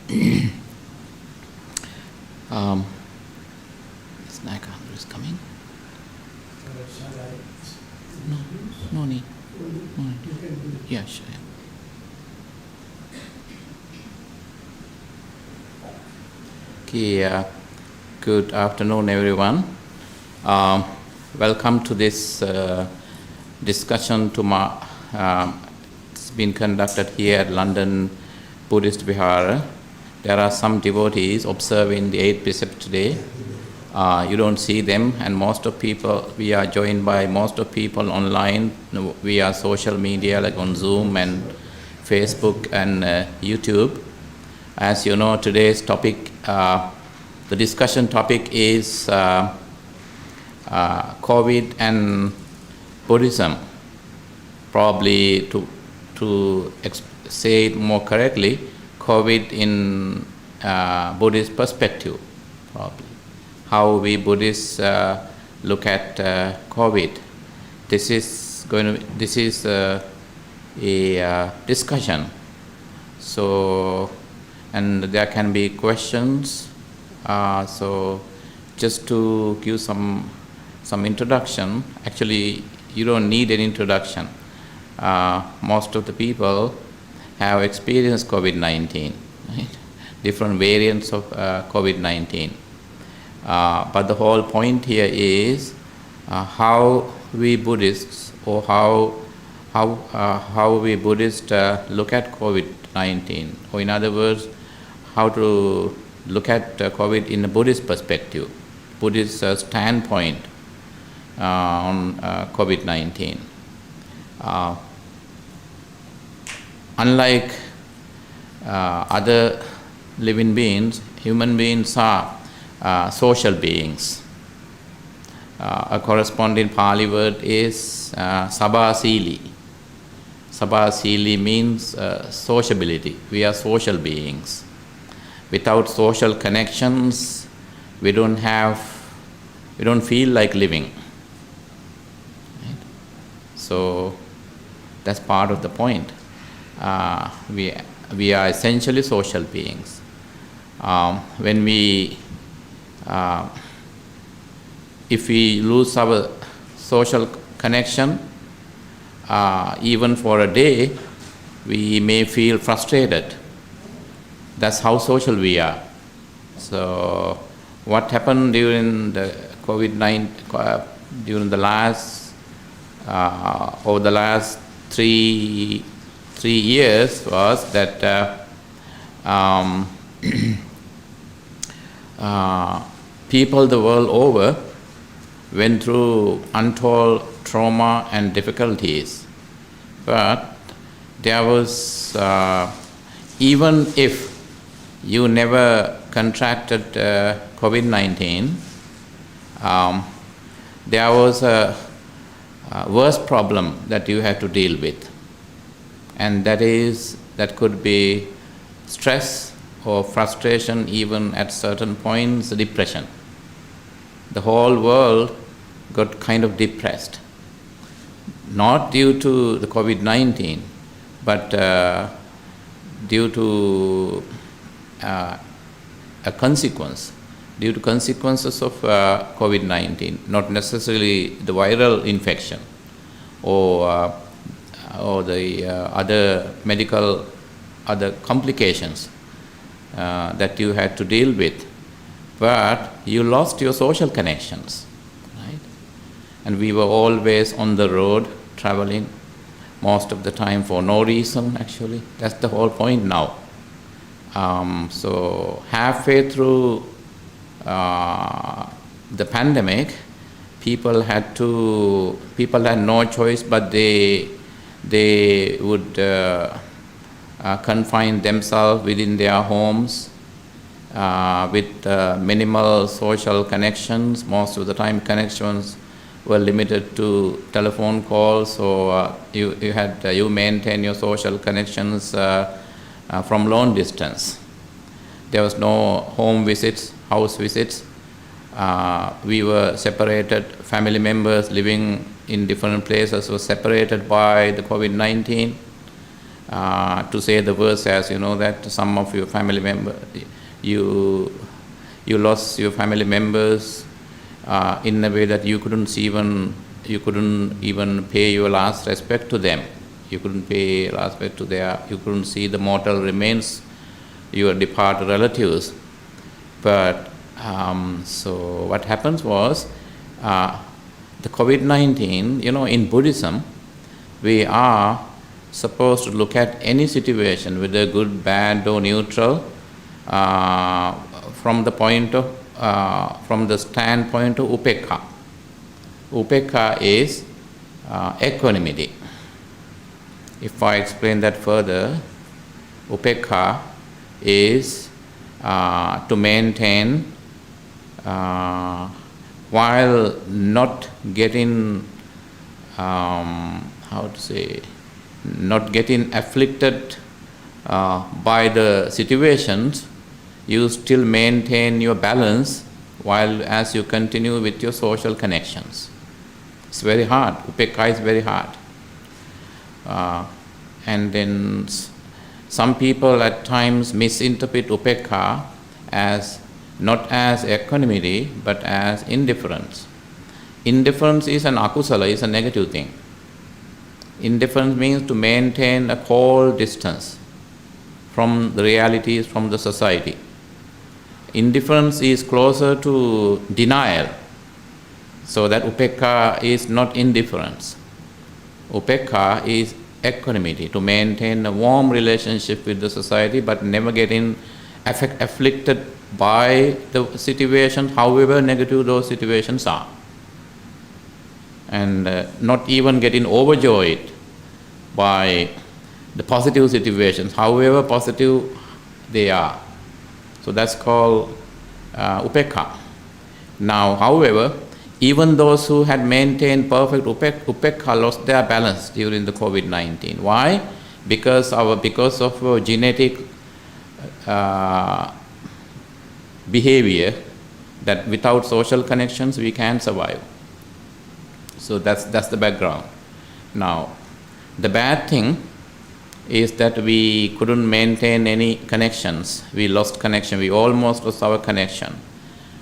Snack is coming. Shall I introduce? No need. No need. You can do it. Yeah, sure. Okay, good afternoon, everyone. Welcome to this discussion it's been conducted here at London Buddhist Vihara. There are some devotees observing the 8th precept today. You don't see them, and we are joined by most of people online via social media like on Zoom and Facebook and YouTube. As you know, today's topic, the discussion topic is COVID and Buddhism. Probably to say it more correctly, COVID in Buddhist perspective, probably. How we Buddhists look at COVID. This is a discussion. So, and there can be questions. So, just to give some introduction. Actually, you don't need an introduction. Most of the people have experienced COVID-19, right? Different variants of COVID-19. But the whole point here is how we Buddhists, or how we Buddhists look at COVID-19, or in other words, how to look at COVID in a Buddhist perspective, Buddhist standpoint on COVID-19. Unlike other living beings, human beings are social beings. A corresponding Pali word is sabasili. Sabasili means sociability. We are social beings. Without social connections, we don't feel like living. Right? So that's part of the point. We are essentially social beings. If we lose our social connection, even for a day, we may feel frustrated. That's how social we are. So, what happened during the COVID-19, during the last, over the last three years was that people the world over went through untold trauma and difficulties. But there was, even if you never contracted COVID-19, there was a worse problem that you had to deal with. And that could be stress or frustration, even at certain points, depression. The whole world got kind of depressed. Not due to the COVID-19, but due to a consequence, due to consequences of COVID-19, not necessarily the viral infection or the other complications that you had to deal with, but you lost your social connections, right? And we were always on the road, traveling, most of the time for no reason, actually. That's the whole point now. So halfway through the pandemic, people had no choice, but they would confine themselves within their homes with minimal social connections. Most of the time, connections were limited to telephone calls, so you maintain your social connections from long distance. There was no home visits, house visits. We were separated. Family members living in different places were separated by the COVID-19. to say the verse as that some of your family member, you lost your family members in a way that you couldn't even pay your last respect to them. You couldn't pay last respect to you couldn't see the mortal remains, your departed relatives. But so what happens was, the COVID-19, in Buddhism, we are supposed to look at any situation, whether good, bad, or neutral, from the standpoint of upekha. Upekha is equanimity. If I explain that further, upekha is to maintain, while not getting, not getting afflicted by the situations, you still maintain your balance while as you continue with your social connections. It's very hard. Upekha is very hard. And then some people at times misinterpret upekha as not as equanimity but as indifference. Indifference is an akusala, is a negative thing. Indifference means to maintain a cold distance from the realities, from the society. Indifference is closer to denial, so that upekha is not indifference. Upekha is equanimity, to maintain a warm relationship with the society but never getting afflicted by the situations, however negative those situations are. And not even getting overjoyed by the positive situations, however positive they are. So that's called upekha. Now, however, even those who had maintained perfect upekha lost their balance during the COVID-19. Why? Because of genetic behavior, that without social connections we can't survive. So that's the background. Now, the bad thing is that we couldn't maintain any connections. We lost connection. We almost lost our connection.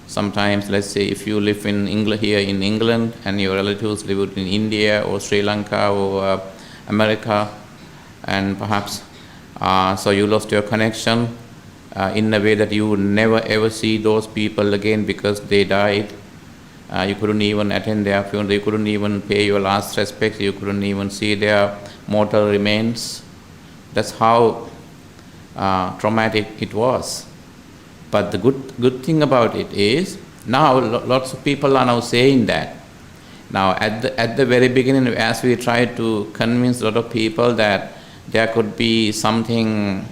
Sometimes, let's say, if you live in England, here in England, and your relatives live in India or Sri Lanka or America, and perhaps so you lost your connection in a way that you would never ever see those people again because they died. You couldn't even attend their funeral. You couldn't even pay your last respects. You couldn't even see their mortal remains. That's how traumatic it was. But the good thing about it is, now lots of people are now saying that. Now at the very beginning, as we tried to convince a lot of people that there could be something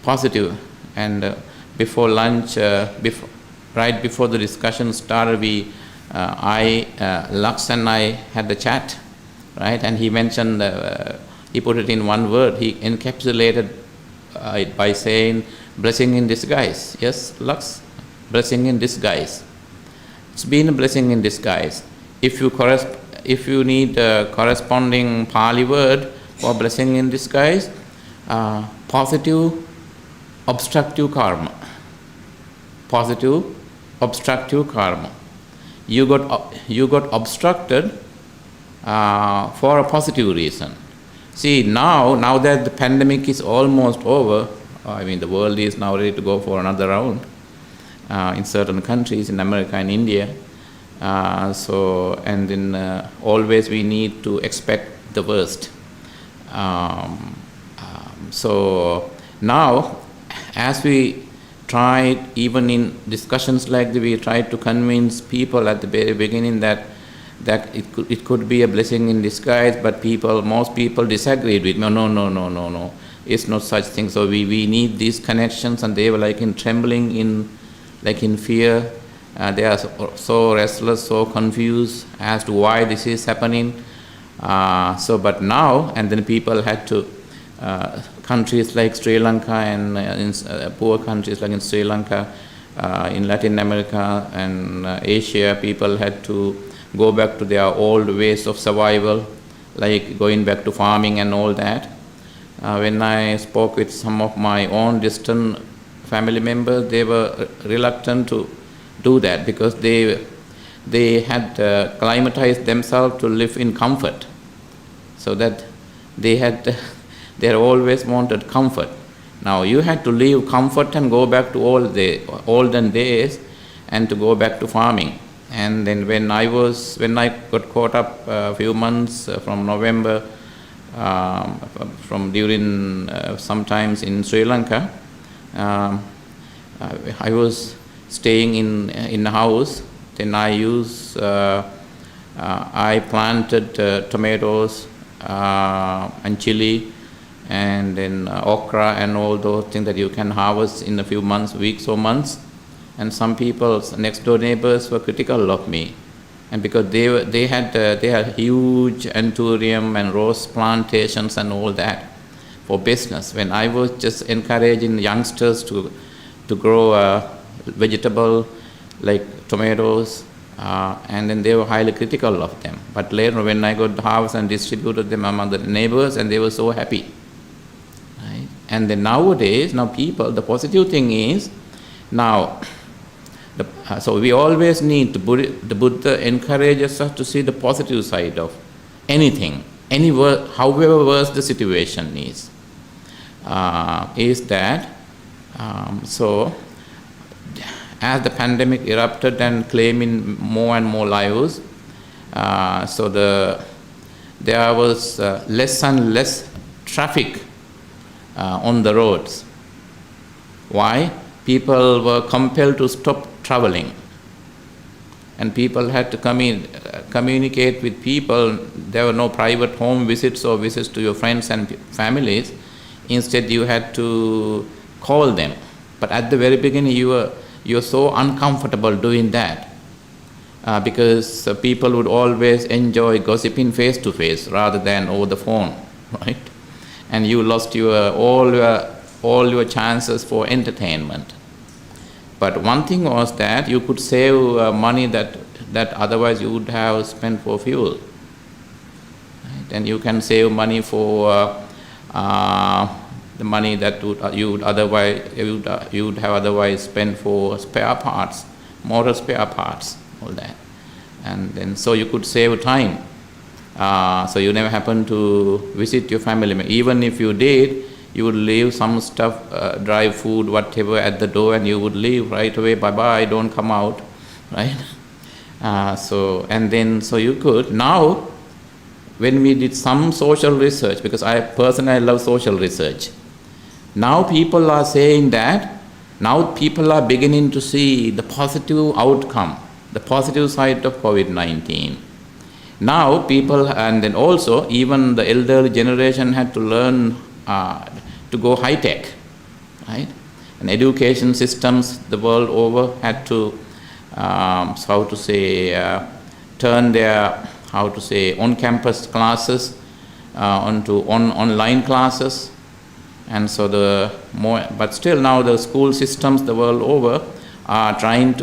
positive, and before lunch, right before the discussion started, Lux and I had the chat, right? And he mentioned, he put it in one word. He encapsulated it by saying, blessing in disguise. Yes, Lux, blessing in disguise. It's been a blessing in disguise. If you need a corresponding Pali word for blessing in disguise, positive obstructive karma. Positive obstructive karma. You got obstructed for a positive reason. See, now that the pandemic is almost over, I mean, the world is now ready to go for another round in certain countries, in America and India. And then always we need to expect the worst. So now, as we tried, even in discussions like this, we tried to convince people at the very beginning that it could be a blessing in disguise, but most people disagreed with me. No. It's not such thing. So we need these connections, and they were like in trembling, in fear. They are so restless, so confused as to why this is happening. But now, and then people had to, countries like Sri Lanka and poor countries like in Sri Lanka, in Latin America and Asia, people had to go back to their old ways of survival, like going back to farming and all that. When I spoke with some of my own distant family members, they were reluctant to do that because they had climatized themselves to live in comfort, so that they had always wanted comfort. Now you had to leave comfort and go back to all the olden days and to go back to farming. And then when I got caught up a few months from November, from during sometimes in Sri Lanka, I was staying in a house. Then I planted tomatoes and chili, and then okra and all those things that you can harvest in a few months, weeks or months. And some people, next door neighbors, were critical of me, and because they had huge anthurium and rose plantations and all that for business, when I was just encouraging youngsters to grow vegetable like tomatoes, and then they were highly critical of them. But later, when I got the harvest and distributed them among the neighbors, and they were so happy. Right? And then nowadays, people, the positive thing is, now, so we always need the Buddha encourages us to see the positive side of anything, however worse the situation is. So as the pandemic erupted and claiming more and more lives, so there was less and less traffic on the roads. Why? People were compelled to stop traveling, and people had to communicate with people. There were no private home visits or visits to your friends and families. Instead, you had to call them. But at the very beginning, you were so uncomfortable doing that because people would always enjoy gossiping face to face rather than over the phone, right? And you lost all your chances for entertainment. But one thing was that you could save money that otherwise you would have spent for fuel. Right? And you can save money for the money that you would have otherwise spent for spare parts, motor spare parts, all that. And then so you could save time. So you never happened to visit your family. Even if you did, you would leave some stuff, dry food, whatever, at the door, and you would leave right away. Bye-bye, don't come out, right? So you could. Now, when we did some social research, because I personally love social research, now people are saying that, now people are beginning to see the positive outcome, the positive side of COVID-19. Now people, and then also even the elder generation had to learn to go high-tech, right? And education systems the world over had to, turn their, on-campus classes onto online classes. And so but still now the school systems the world over are trying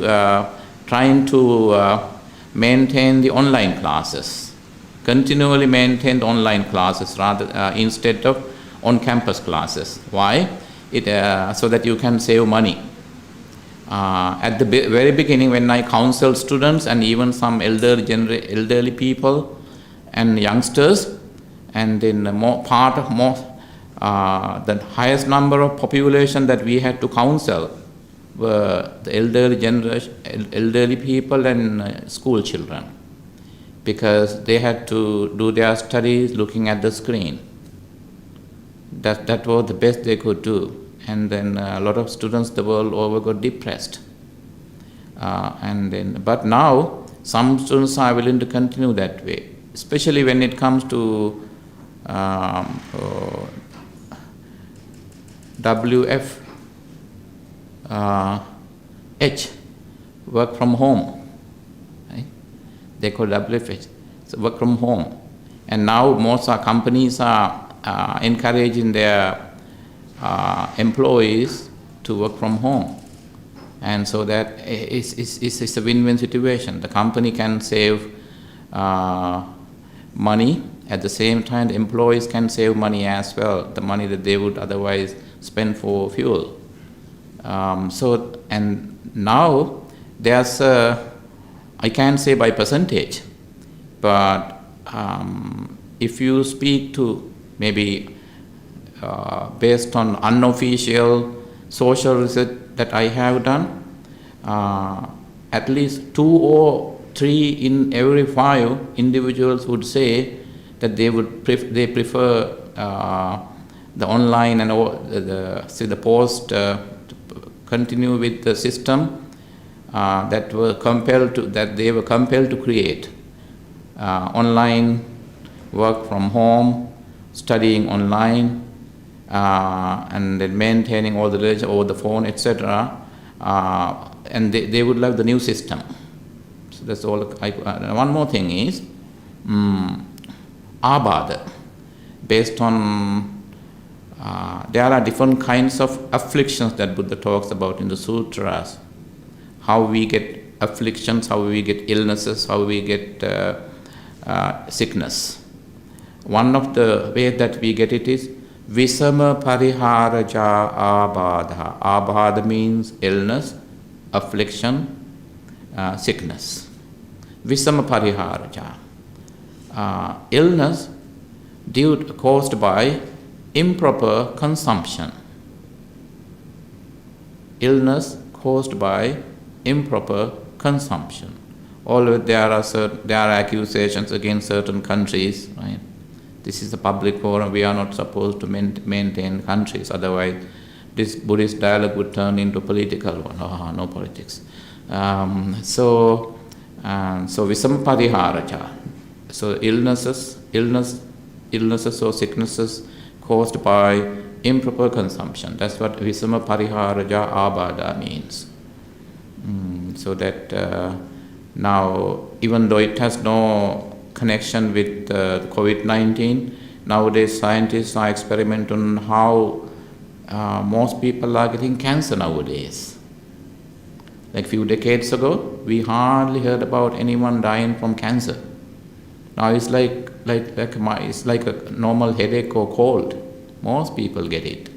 to maintain the online classes, continually maintain the online classes rather instead of on-campus classes. Why? So that you can save money. At the very beginning, when I counseled students and even some elderly people and youngsters, and then the highest number of population that we had to counsel were the elderly people and school children, because they had to do their studies looking at the screen. That was the best they could do. And then a lot of students the world over got depressed. But now some students are willing to continue that way, especially when it comes to WFH, work from home. Right? They call WFH, so work from home. And now most companies are encouraging their employees to work from home. And so that it's a win-win situation. The company can save money At the same time, the employees can save money as well, the money that they would otherwise spend for fuel. And now there's I can't say by percentage, but if you speak to maybe based on unofficial social research that I have done, at least 2 or 3 in every 5 individuals would say that they prefer the online and the post to continue with the system that they were compelled to create. Online, work from home, studying online, and then maintaining all the relations over the phone, etc. And they would love the new system. So that's all. One more thing is abada, based on there are different kinds of afflictions that Buddha talks about in the sutras. How we get afflictions, how we get illnesses, how we get sickness. One of the ways that we get it is Visama pariharaja abadha. Abadha means illness, affliction, sickness. Visama pariharaja. Illness caused by improper consumption. Illness caused by improper consumption. Although there are accusations against certain countries, right? This is a public forum. We are not supposed to maintain countries. Otherwise, this Buddhist dialogue would turn into political one. No politics. So visamparidharaja. So illnesses or sicknesses caused by improper consumption. That's what visamparidharaja abada means. So that now, even though it has no connection with COVID-19, nowadays scientists are experimenting on how most people are getting cancer nowadays. Like few decades ago, we hardly heard about anyone dying from cancer. Now it's like a normal headache or cold. Most people get it,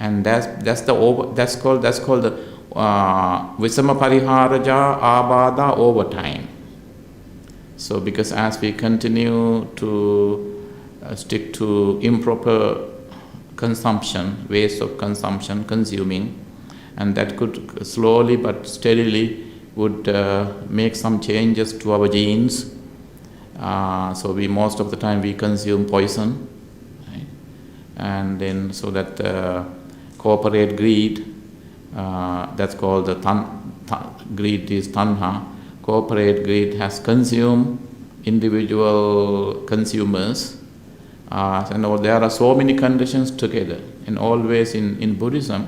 and that's called the Visama pariharaja abada over time. So because as we continue to stick to improper consumption, ways of consumption, consuming, and that could slowly but steadily would make some changes to our genes. So most of the time we consume poison, right? And then so that corporate greed, that's called the greed is tanha. Corporate greed has consumed individual consumers, and there are so many conditions together. And always in Buddhism,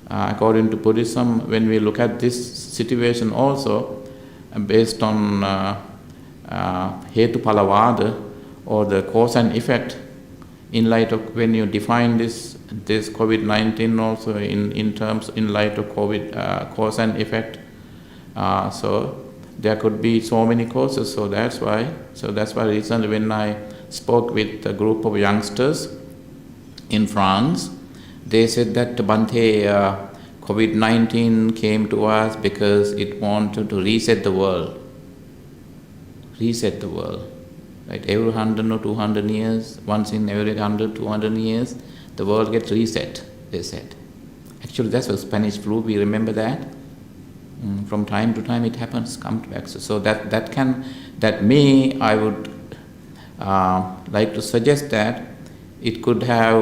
according to Buddhism, when we look at this situation also, based on Hetupalavada, or the cause and effect, in light of when you define this COVID-19 also in light of COVID cause and effect, so there could be so many causes. So that's why recently when I spoke with a group of youngsters in France, they said that Bhante, COVID-19 came to us because it wanted to reset the world. Right? Every 100 or 200 years, once in every 100, 200 years, the world gets reset, they said. Actually, that's the Spanish flu, we remember that. From time to time it happens, comes back. So I would like to suggest that it could have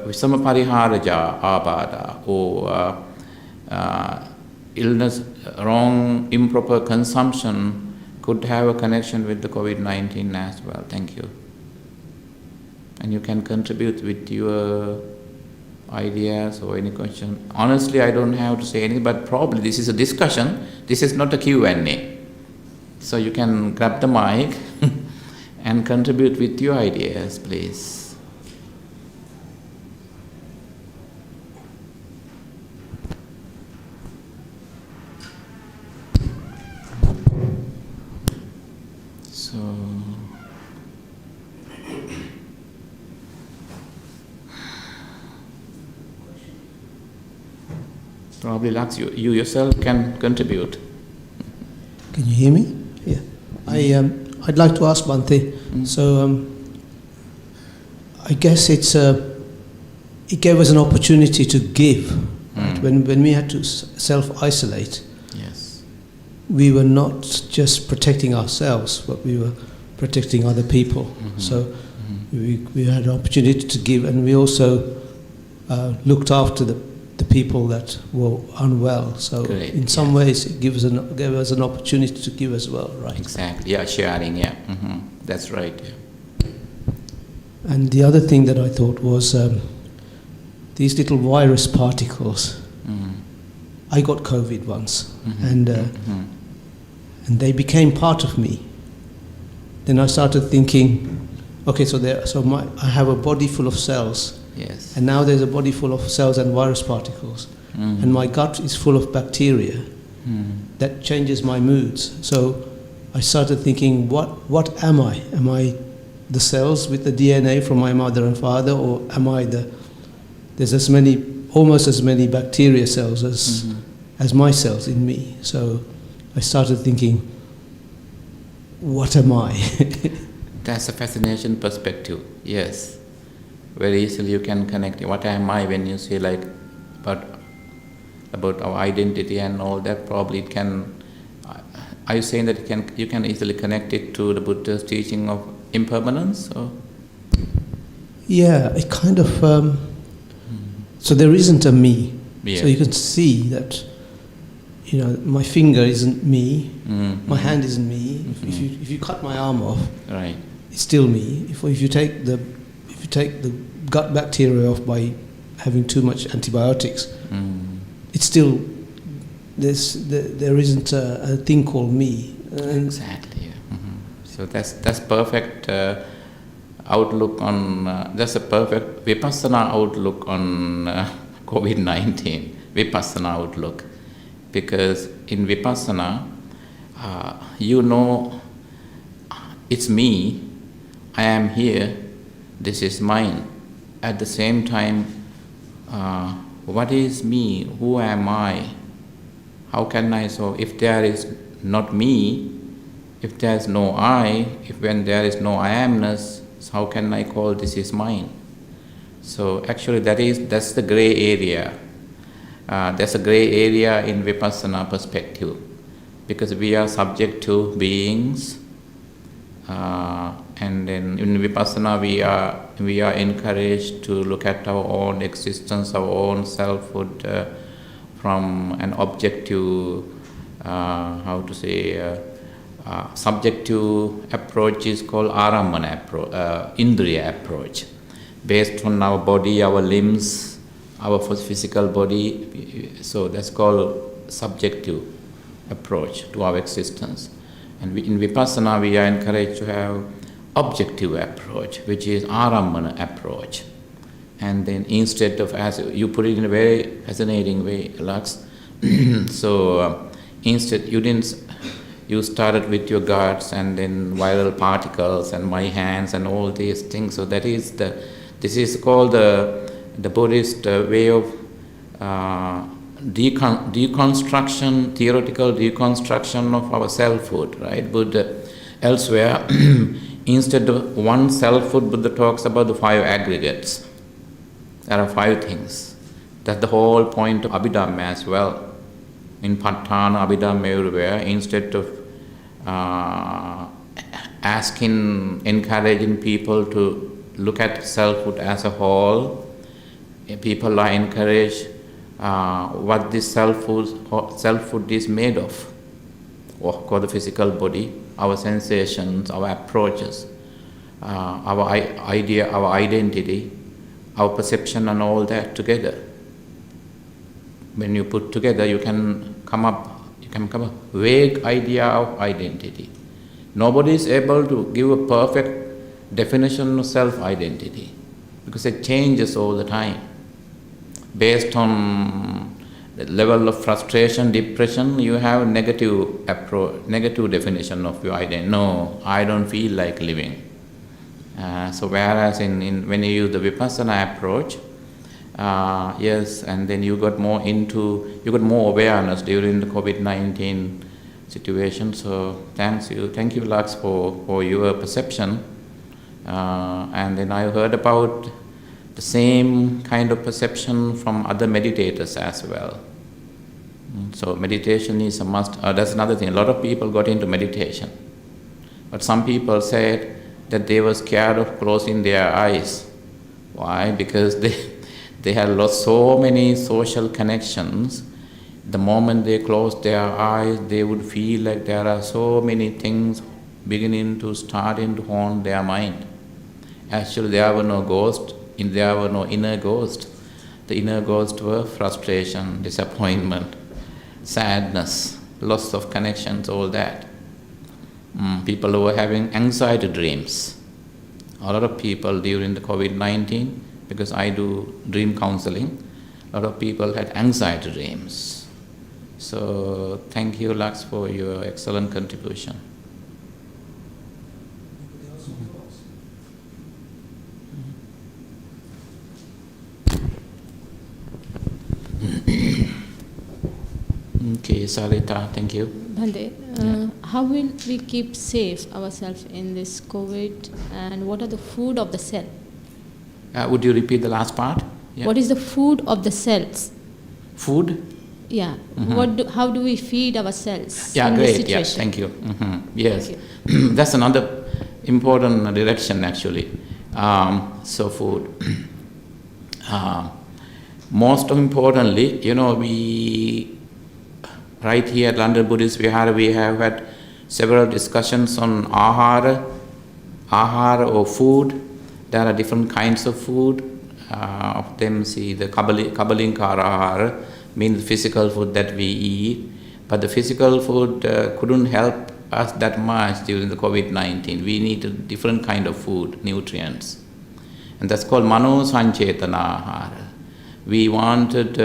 Visamapariharja abada, or illness, wrong, improper consumption could have a connection with the COVID-19 as well. Thank you. And you can contribute with your ideas or any question. Honestly, I don't have to say anything, but probably this is a discussion. This is not a Q&A. So you can grab the mic and contribute with your ideas, please. So Probably Lux, you yourself can contribute. Can you hear me? Yeah. I'd like to ask one thing. So I guess it gave us an opportunity to give. Right? When we had to self-isolate, Yes. we were not just protecting ourselves, but we were protecting other people. So we had an opportunity to give, and we also looked after the people that were unwell. So Great, in some ways, it gave us an opportunity to give as well, right? Exactly. Yeah, sharing. Yeah. That's right. Yeah. And the other thing that I thought was these little virus particles. I got COVID once, and they became part of me. Then I started thinking, okay, I have a body full of cells, Yes. and now there's a body full of cells and virus particles, and my gut is full of bacteria. That changes my moods. So I started thinking, what am I? Am I the cells with the DNA from my mother and father, or am I there's almost as many bacteria cells as my cells in me. So I started thinking, what am I? That's a fascination perspective. Yes. Very easily you can connect. What am I when you say like about our identity and all that? Probably it can. Are you saying that you can easily connect it to the Buddha's teaching of impermanence? Or? Yeah, it kind of. So there isn't a me. Yeah. So you can see that. My finger isn't me. My hand isn't me. If you cut my arm off, right, it's still me. If you take the gut bacteria off by having too much antibiotics, it's still there isn't a thing called me. Exactly. Yeah. So that's perfect outlook on. That's a perfect vipassana outlook on COVID-19. Vipassana outlook. Because in Vipassana, it's me, I am here, this is mine. At the same time, what is me, who am I? How can I, so if there is not me, if there is no I, when there is no I amness, so how can I call this is mine? So actually that's the gray area. There's a gray area in Vipassana perspective, because we are subject to beings, and then in Vipassana we are encouraged to look at our own existence, our own selfhood from an objective, subjective approach is called Aramana approach, Indriya approach, based on our body, our limbs, our physical body. So that's called subjective approach to our existence. And in Vipassana we are encouraged to have objective approach, which is Aramana approach. And then instead of, as you put it in a very fascinating way, Lux, so instead you started with your guts and then viral particles and my hands and all these things. So this is called the Buddhist way of deconstruction, theoretical deconstruction of our selfhood, right? Buddha elsewhere, instead of one selfhood, Buddha talks about the 5 aggregates. There are 5 things. That's the whole point of Abhidhamma as well. In Patthana, Abhidhamma, everywhere, instead of encouraging people to look at selfhood as a whole, people are encouraged what this selfhood is made of, or the physical body, our sensations, our approaches, our idea, our identity, our perception, and all that together. When you put together, you can come up a vague idea of identity. Nobody is able to give a perfect definition of self-identity, because it changes all the time. Based on the level of frustration, depression, you have negative definition of your identity. No, I don't feel like living. So whereas when you use the Vipassana approach, Yes, and then you got more awareness during the COVID-19 situation. So thank you, Lux, for your perception. And then I heard about the same kind of perception from other meditators as well. So meditation is a must. That's another thing. A lot of people got into meditation, but some people said that they were scared of closing their eyes. Why? Because they had lost so many social connections. The moment they closed their eyes, they would feel like there are so many things starting to haunt their mind. Actually, there were no ghosts. There were no inner ghosts. The inner ghosts were frustration, disappointment, sadness, loss of connections, all that. People who were having anxiety dreams. A lot of people during the COVID-19, because I do dream counseling, a lot of people had anxiety dreams. So thank you, Lux, for your excellent contribution. Okay, Sarita, thank you. Bhante, how will we keep safe ourselves in this COVID, and what are the food of the cell? Would you repeat the last part? Yeah. What is the food of the cells? Food? Yeah. How do we feed ourselves Yeah, in great. this situation? Yeah, thank you. Yes, Thank that's another important direction actually. So food. Most importantly, we right here at London Buddhist Vihara, we have had several discussions on ahara or food. There are different kinds of food. Of them, see the Kabalinkara ahara, means physical food that we eat. But the physical food couldn't help us that much during the COVID-19. We need a different kind of food, nutrients. And that's called Mano Sanchetana ahara. We wanted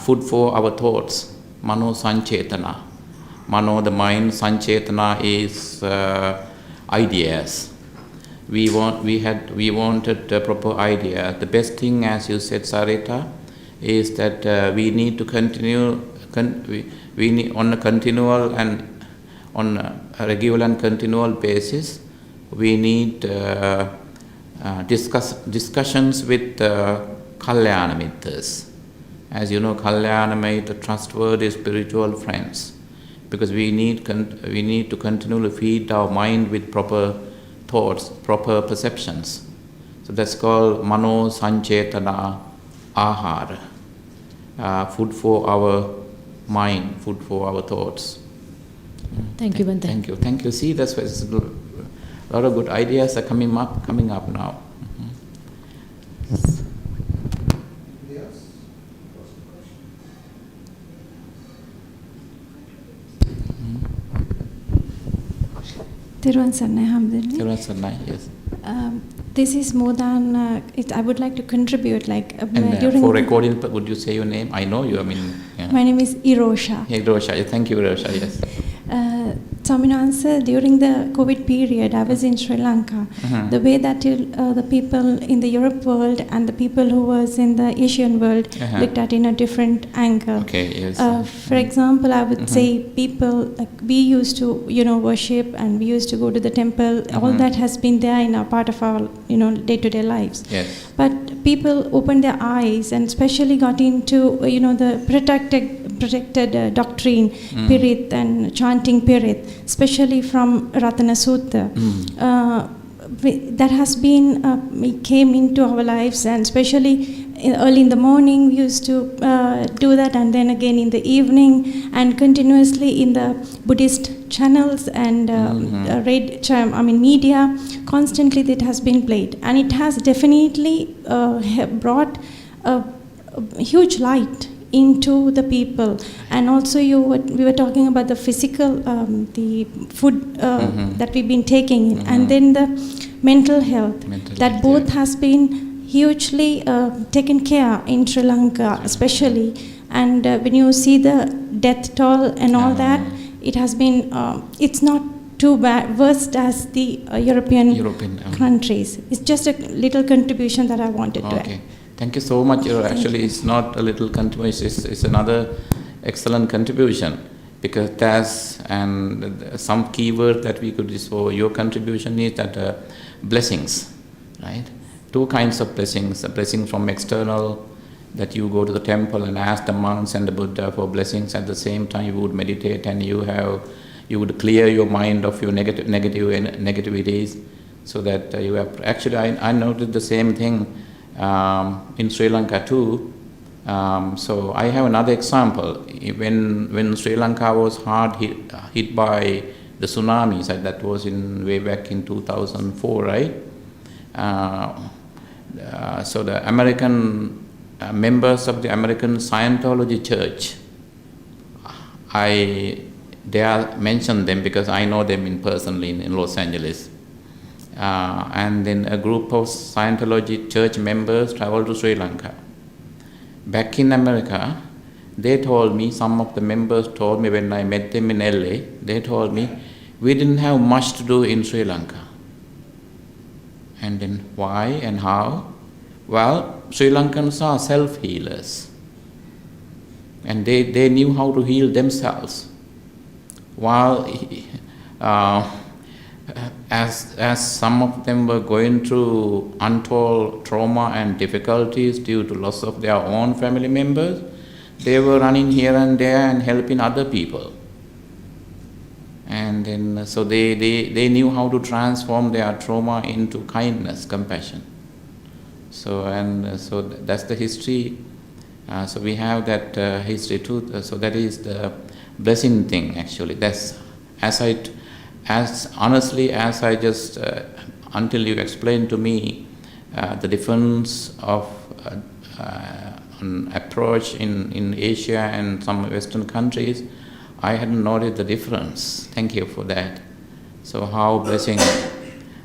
food for our thoughts, Mano Sanchetana. Mano, the mind, Sanchetana is ideas. We wanted a proper idea. The best thing, as you said, Sarita, is that we need to continue. We need on a continual and on a regular and continual basis. We need discussions with Kalyana Mittas. As you know, Kalyana Mitra, trustworthy spiritual friends, because we need to continually feed our mind with proper thoughts, proper perceptions. So that's called Mano Sanchetana Ahara, food for our mind, food for our thoughts. Thank you, Bhante. Thank you. See, that's why a lot of good ideas are coming up now. Thiruvan Sarnai Hamdani. Thiruvan Sarnai, yes. This is more than I would like to contribute. And for recording, would you say your name? I know you. Yeah. My name is Irosha. Irosha, thank you, Irosha. Yes. Swaminathan, during the COVID period, I was in Sri Lanka. The way that the people in the Europe world and the people who was in the Asian world looked at in a different angle. Okay, yes. For example, I would say people, we used to, worship, and we used to go to the temple. All that has been there in a part of our, day-to-day lives. Yes. But people opened their eyes and especially got into, the protected doctrine, Pirit and chanting Pirit, especially from Ratana Sutta. That has been, came into our lives, and especially early in the morning we used to do that, and then again in the evening, and continuously in the Buddhist channels and media, constantly that has been played, and it has definitely brought a huge light into the people. And also we were talking about the physical, the food that we've been taking, and then the mental health, that both has been hugely taken care in Sri Lanka especially. And when you see the death toll and all that, it has been, it's not too bad, worst as the European countries. It's just a little contribution that I wanted to add. Thank you so much. Actually, it's not a little contribution, it's another excellent contribution, because that's and some keyword that we could use for your contribution is that blessings, right? Two kinds of blessings: a blessing from external, that you go to the temple and ask the monks and the Buddha for blessings. At the same time, you would meditate and you would clear your mind of your negativities, so that you have. Actually, I noted the same thing in Sri Lanka too. So I have another example. When Sri Lanka was hard hit by the tsunamis, that was way back in 2004, right? So the American members of the American Scientology Church, I mention them because I know them personally in Los Angeles. And then a group of Scientology church members traveled to Sri Lanka. Back in America, they told me, some of the members told me when I met them in LA, they told me, we didn't have much to do in Sri Lanka. And then why and how? Well, Sri Lankans are self-healers. And they knew how to heal themselves. While as some of them were going through untold trauma and difficulties due to loss of their own family members, they were running here and there and helping other people. And then so they knew how to transform their trauma into kindness, compassion. So that's the history. So we have that history too. So that is the blessing thing. Actually, that's as honestly as I just until you explained to me the difference of approach in Asia and some Western countries, I hadn't noted the difference. Thank you for that. So how blessing,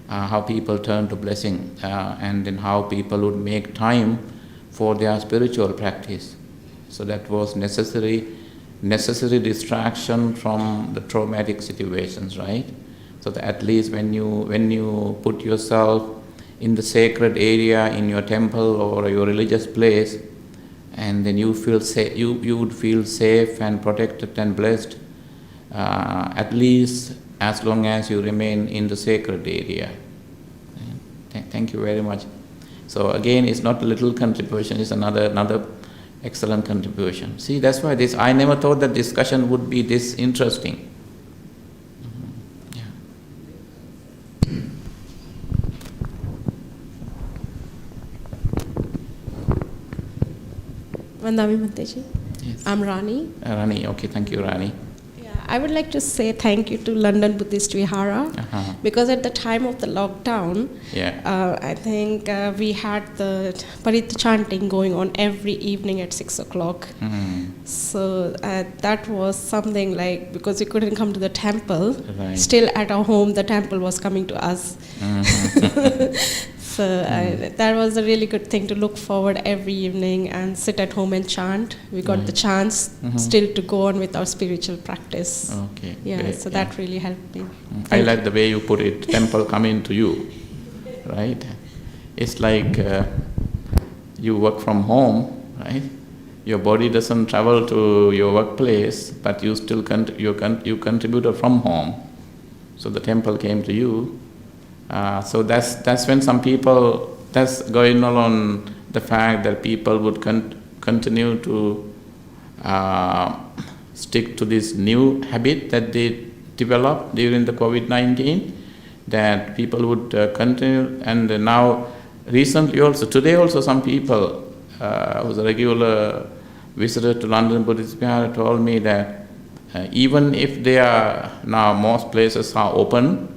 how people turn to blessing, and then how people would make time for their spiritual practice. So that was necessary distraction from the traumatic situations, right? So that at least when you put yourself in the sacred area in your temple or your religious place, and then you feel you would feel safe and protected and blessed, at least as long as you remain in the sacred area. Thank you very much. So again, it's not a little contribution; it's another excellent contribution. See, that's why I never thought that discussion would be this interesting. Vandami Mateji. Yes. I'm Rani. Rani, okay, thank you, Rani. Yeah, I would like to say thank you to London Buddhist Vihara, because at the time of the lockdown, I think we had the Parita chanting going on every evening at 6 o'clock. So that was something like, because we couldn't come to the temple, still at our home the temple was coming to us. So that was a really good thing to look forward every evening and sit at home and chant. We got the chance still to go on with our spiritual practice. Okay. Yeah, great, so that really helped me. I like the way you put it, temple coming to you, right? It's like you work from home, right? Your body doesn't travel to your workplace, but you still you contributed from home. So the temple came to you. So that's when some people, that's going on the fact that people would continue to stick to this new habit that they developed during the COVID-19, that people would continue. And now recently also, today also some people who's a regular visitor to London Buddhist Vihara told me that even if they are, now most places are open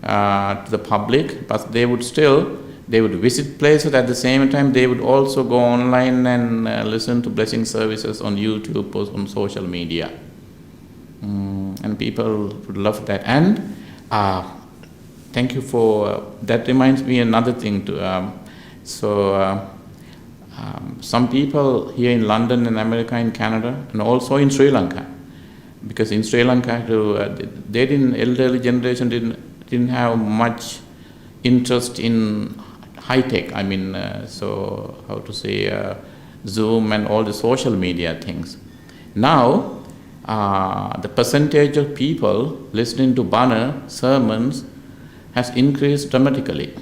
to the public, but they would visit places. At the same time they would also go online and listen to blessing services on YouTube or on social media, and people would love that. And thank you for that. Reminds me another thing too. Some people here in London, in America, in Canada, and also in Sri Lanka, because in Sri Lanka elderly generation didn't have much interest in high tech. I mean, so how to say, Zoom and all the social media things. Now, the percentage of people listening to Bana sermons has increased dramatically.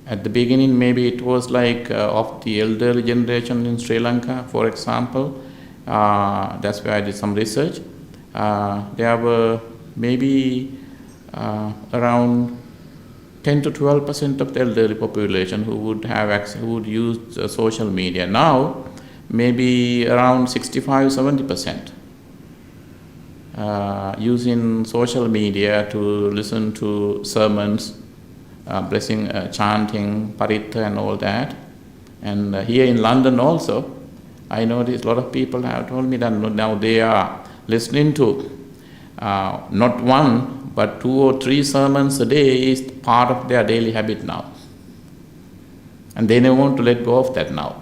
At the beginning, maybe it was like of the elderly generation in Sri Lanka, for example. That's where I did some research. There were maybe around 10 to 12% of the elderly population who would have access, who would use social media. Now, maybe around 65-70% using social media to listen to sermons, blessing, chanting, paritta and all that. And here in London also, I noticed a lot of people have told me that now they are listening to not one, but 2 or 3 sermons a day is part of their daily habit now. And they don't want to let go of that now.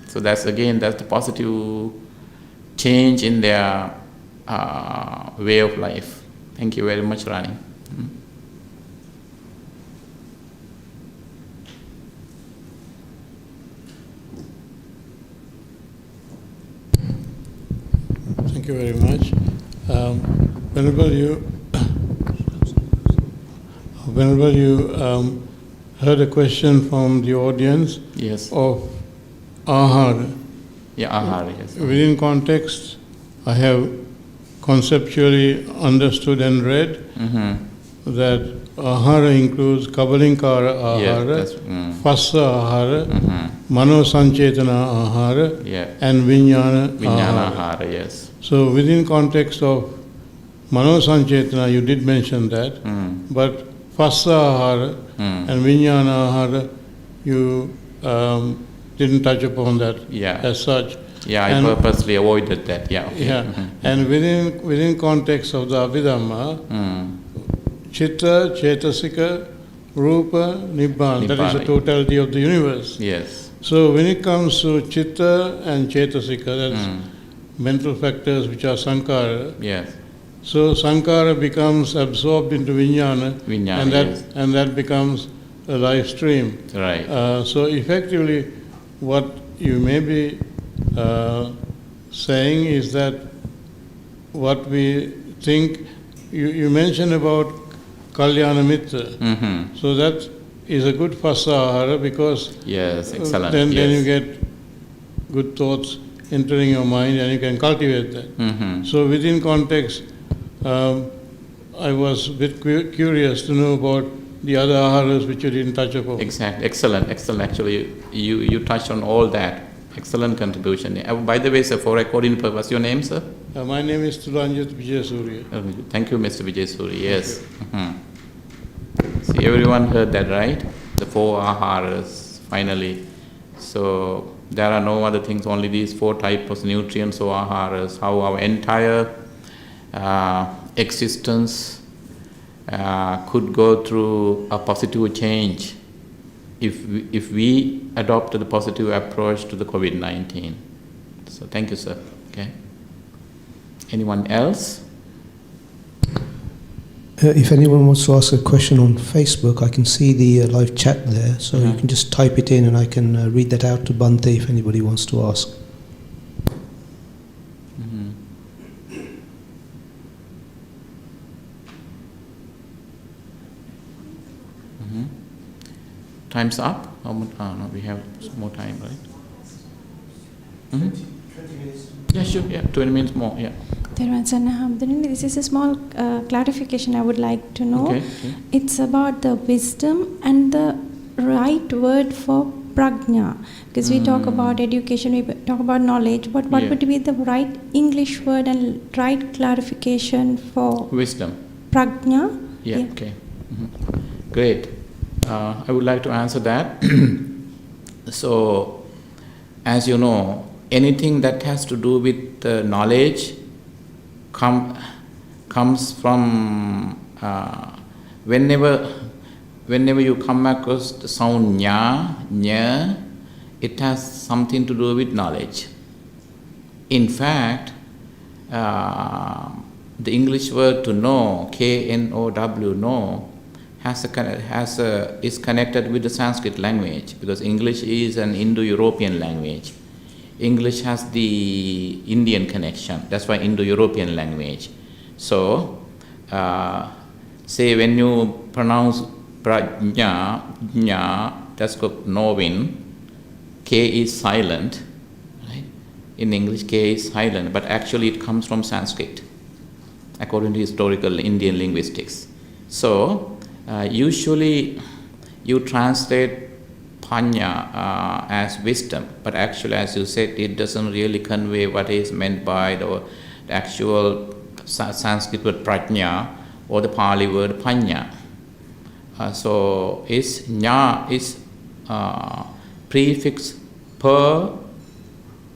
So that's the positive change in their way of life. Thank you very much, Rani. Thank you very much. Whenever you heard a question from the audience, yes, of ahara. Yeah, ahara, yes. Within context, I have conceptually understood and read that ahara includes kabalinkara ahara, phassa ahara, mano sanchetana ahara, and vijnana ahara. Yes. So within context of mano sanchetana, you did mention that, but phassa ahara and vijnana ahara, you didn't touch upon that as such. Yeah, I purposely avoided that. Yeah. Okay. Yeah, and within context of the Abhidhamma, Chitta, Chetasika, Rupa, Nibbana, that is the totality of the universe. Yes. So when it comes to Chitta and Chetasika, that's mental factors which are Sankara. Yes. So Sankara becomes absorbed into Vijnana, and that becomes a life stream. Right. So effectively, what you may be saying is that what we think, you mentioned about Kalyana Mitra. So that is a good phassa ahara because yes, excellent. Then you get good thoughts entering your mind and you can cultivate that. So within context, I was a bit curious to know about the other aharas which you didn't touch upon. Exactly. Excellent. Actually, you touched on all that. Excellent contribution. By the way, sir, for recording purpose, your name, sir? My name is Tulanjit Vijayasuriya. Thank you, Mr. Vijayasuriya. Yes. See, everyone heard that, right? The 4 aharas, finally. So there are no other things, only these 4 types of nutrients or aharas, how our entire existence could go through a positive change if we adopted the positive approach to the COVID-19. So thank you, sir. Okay. Anyone else? If anyone wants to ask a question on Facebook, I can see the live chat there, so you can just type it in and I can read that out to Bhante if anybody wants to ask. Time's up? How much? No, we have more time, right? 20 minutes. Yeah, sure. Yeah, 20 minutes more. Yeah. This is a small clarification I would like to know. Okay. It's about the wisdom and the right word for prajna. Because we talk about education, we talk about knowledge, but what would be the right English word and right clarification for wisdom? Prajna? Yeah. Okay. Great. I would like to answer that. So, as you know, anything that has to do with knowledge comes from whenever you come across the sound nya, it has something to do with knowledge. In fact, the English word to know, K-N-O-W, know, is connected with the Sanskrit language, because English is an Indo-European language. English has the Indian connection. That's why Indo-European language. So, say when you pronounce prajna, jna, that's called knowing. K is silent. Right? In English, K is silent, but actually it comes from Sanskrit, according to historical Indian linguistics. So, usually you translate panya as wisdom, but actually, as you said, it doesn't really convey what is meant by the actual Sanskrit word prajna or the Pali word panya. So, jna is prefix per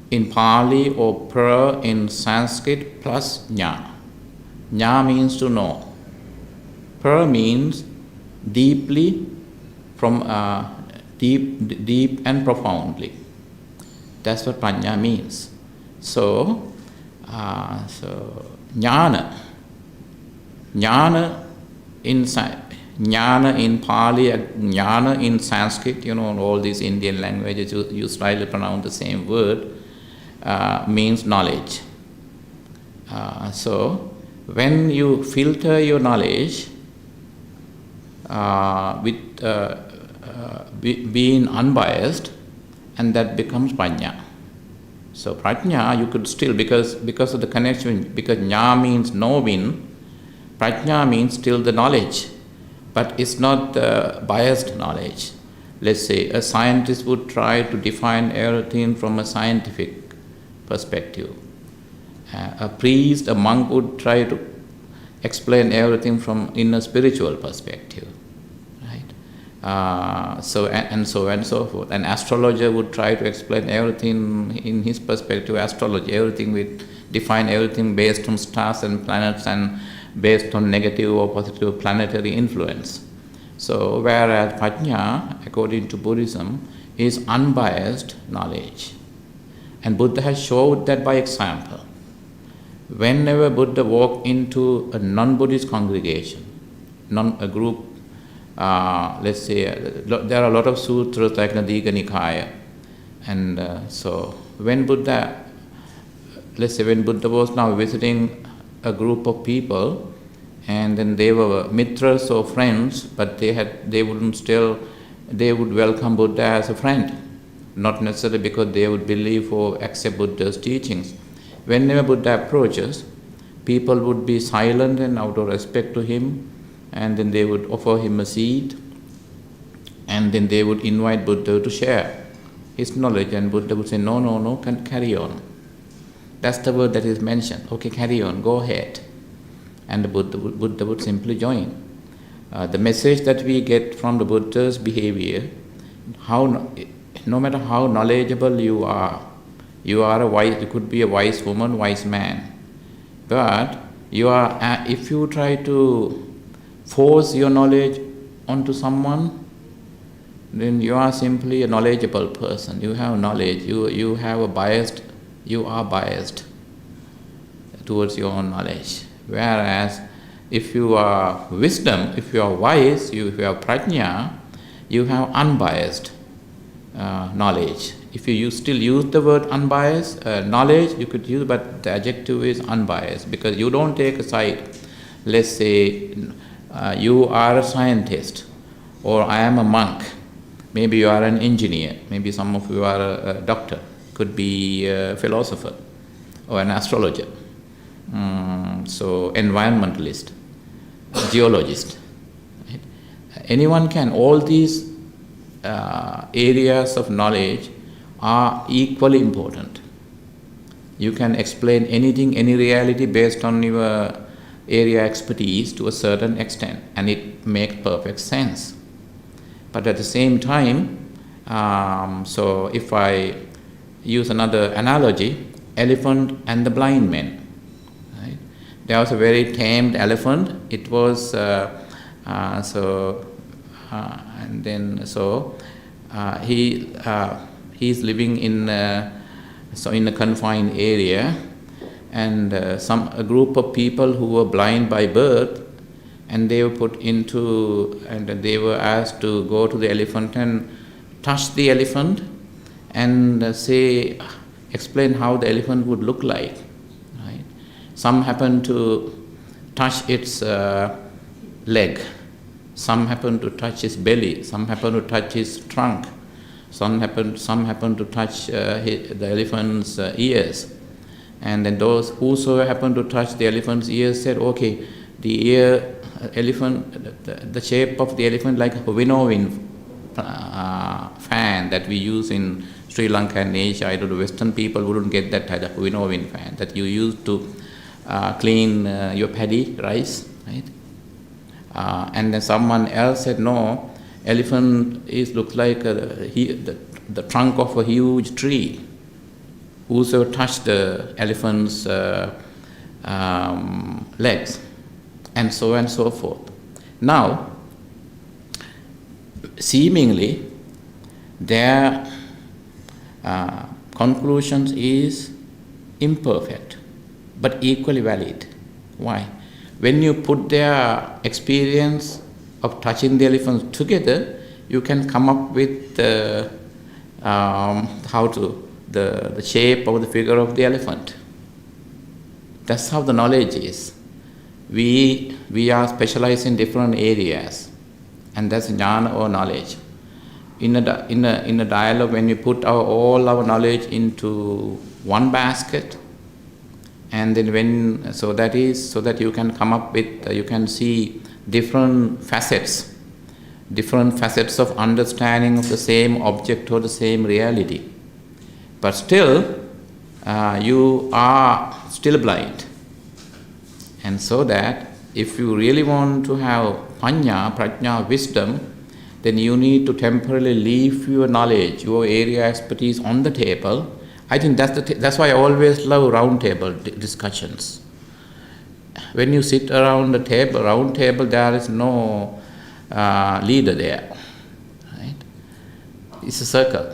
in Pali or pra in Sanskrit plus jna. Jna means to know. Per means deeply, from deep and profoundly. That's what panya means. So jnana in Pali, jnana in Sanskrit, all these Indian languages you slightly pronounce the same word, means knowledge. So when you filter your knowledge with being unbiased, and that becomes prajna. So prajna, you could still, because of the connection, because jna means knowing, prajna means still the knowledge, but it's not biased knowledge. Let's say a scientist would try to define everything from a scientific perspective. A priest, a monk would try to explain everything in a spiritual perspective. So and so forth. An astrologer would try to explain everything in his perspective, astrology, everything with define everything based on stars and planets and based on negative or positive planetary influence. So whereas prajna, according to Buddhism, is unbiased knowledge. And Buddha has showed that by example. Whenever Buddha walked into a non-Buddhist congregation, a group, let's say, there are a lot of sutras like the Digha Nikaya, and so when Buddha was now visiting a group of people, and then they were mitras or friends, but they would welcome Buddha as a friend, not necessarily because they would believe or accept Buddha's teachings. Whenever Buddha approaches, people would be silent and out of respect to him, and then they would offer him a seat, and then they would invite Buddha to share his knowledge, and Buddha would say, no, carry on. That's the word that is mentioned. Okay, carry on, go ahead. And the Buddha would simply join. The message that we get from the Buddha's behavior, no matter how knowledgeable you are you could be a wise woman, wise man, but if you try to force your knowledge onto someone, then you are simply a knowledgeable person. You have knowledge. You are biased towards your own knowledge. Whereas if you are wisdom, if you are wise, if you have prajna, you have unbiased knowledge. If you still use the word unbiased knowledge, you could use, but the adjective is unbiased, because you don't take a side. Let's say you are a scientist, or I am a monk. Maybe you are an engineer. Maybe some of you are a doctor. Could be a philosopher or an astrologer. So environmentalist, geologist. Right? Anyone can. All these areas of knowledge are equally important. You can explain anything, any reality based on your area expertise to a certain extent, and it makes perfect sense. But at the same time, so if I use another analogy, elephant and the blind man. Right? There was a very tamed elephant. It was he's living in a confined area, and a group of people who were blind by birth, and they were put into, and they were asked to go to the elephant and touch the elephant and explain how the elephant would look like. Right? Some happened to touch its leg, some happened to touch its belly, some happened to touch its trunk, some happened to touch the elephant's ears. And then those whoso happened to touch the elephant's ears said, okay, the the shape of the elephant like a winnowing fan that we use in Sri Lanka and Asia. I don't know, Western people wouldn't get that type of winnowing fan that you use to clean your paddy rice, right? And then someone else said, no, elephant looks like the trunk of a huge tree. Whoso touched the elephant's legs, and so forth. Now, seemingly, their conclusions is imperfect, but equally valid. Why? When you put their experience of touching the elephant together, you can come up with the shape or the figure of the elephant. That's how the knowledge is. We are specialized in different areas, and that's jnana or knowledge. In a dialogue, when we put all our knowledge into one basket, and then so that you can come up with, you can see different facets of understanding of the same object or the same reality. But still, you are still blind. And so that if you really want to have prajna, wisdom, then you need to temporarily leave your knowledge, your area expertise on the table. I think that's why I always love round table discussions. When you sit around the round table, there is no leader there. Right? It's a circle.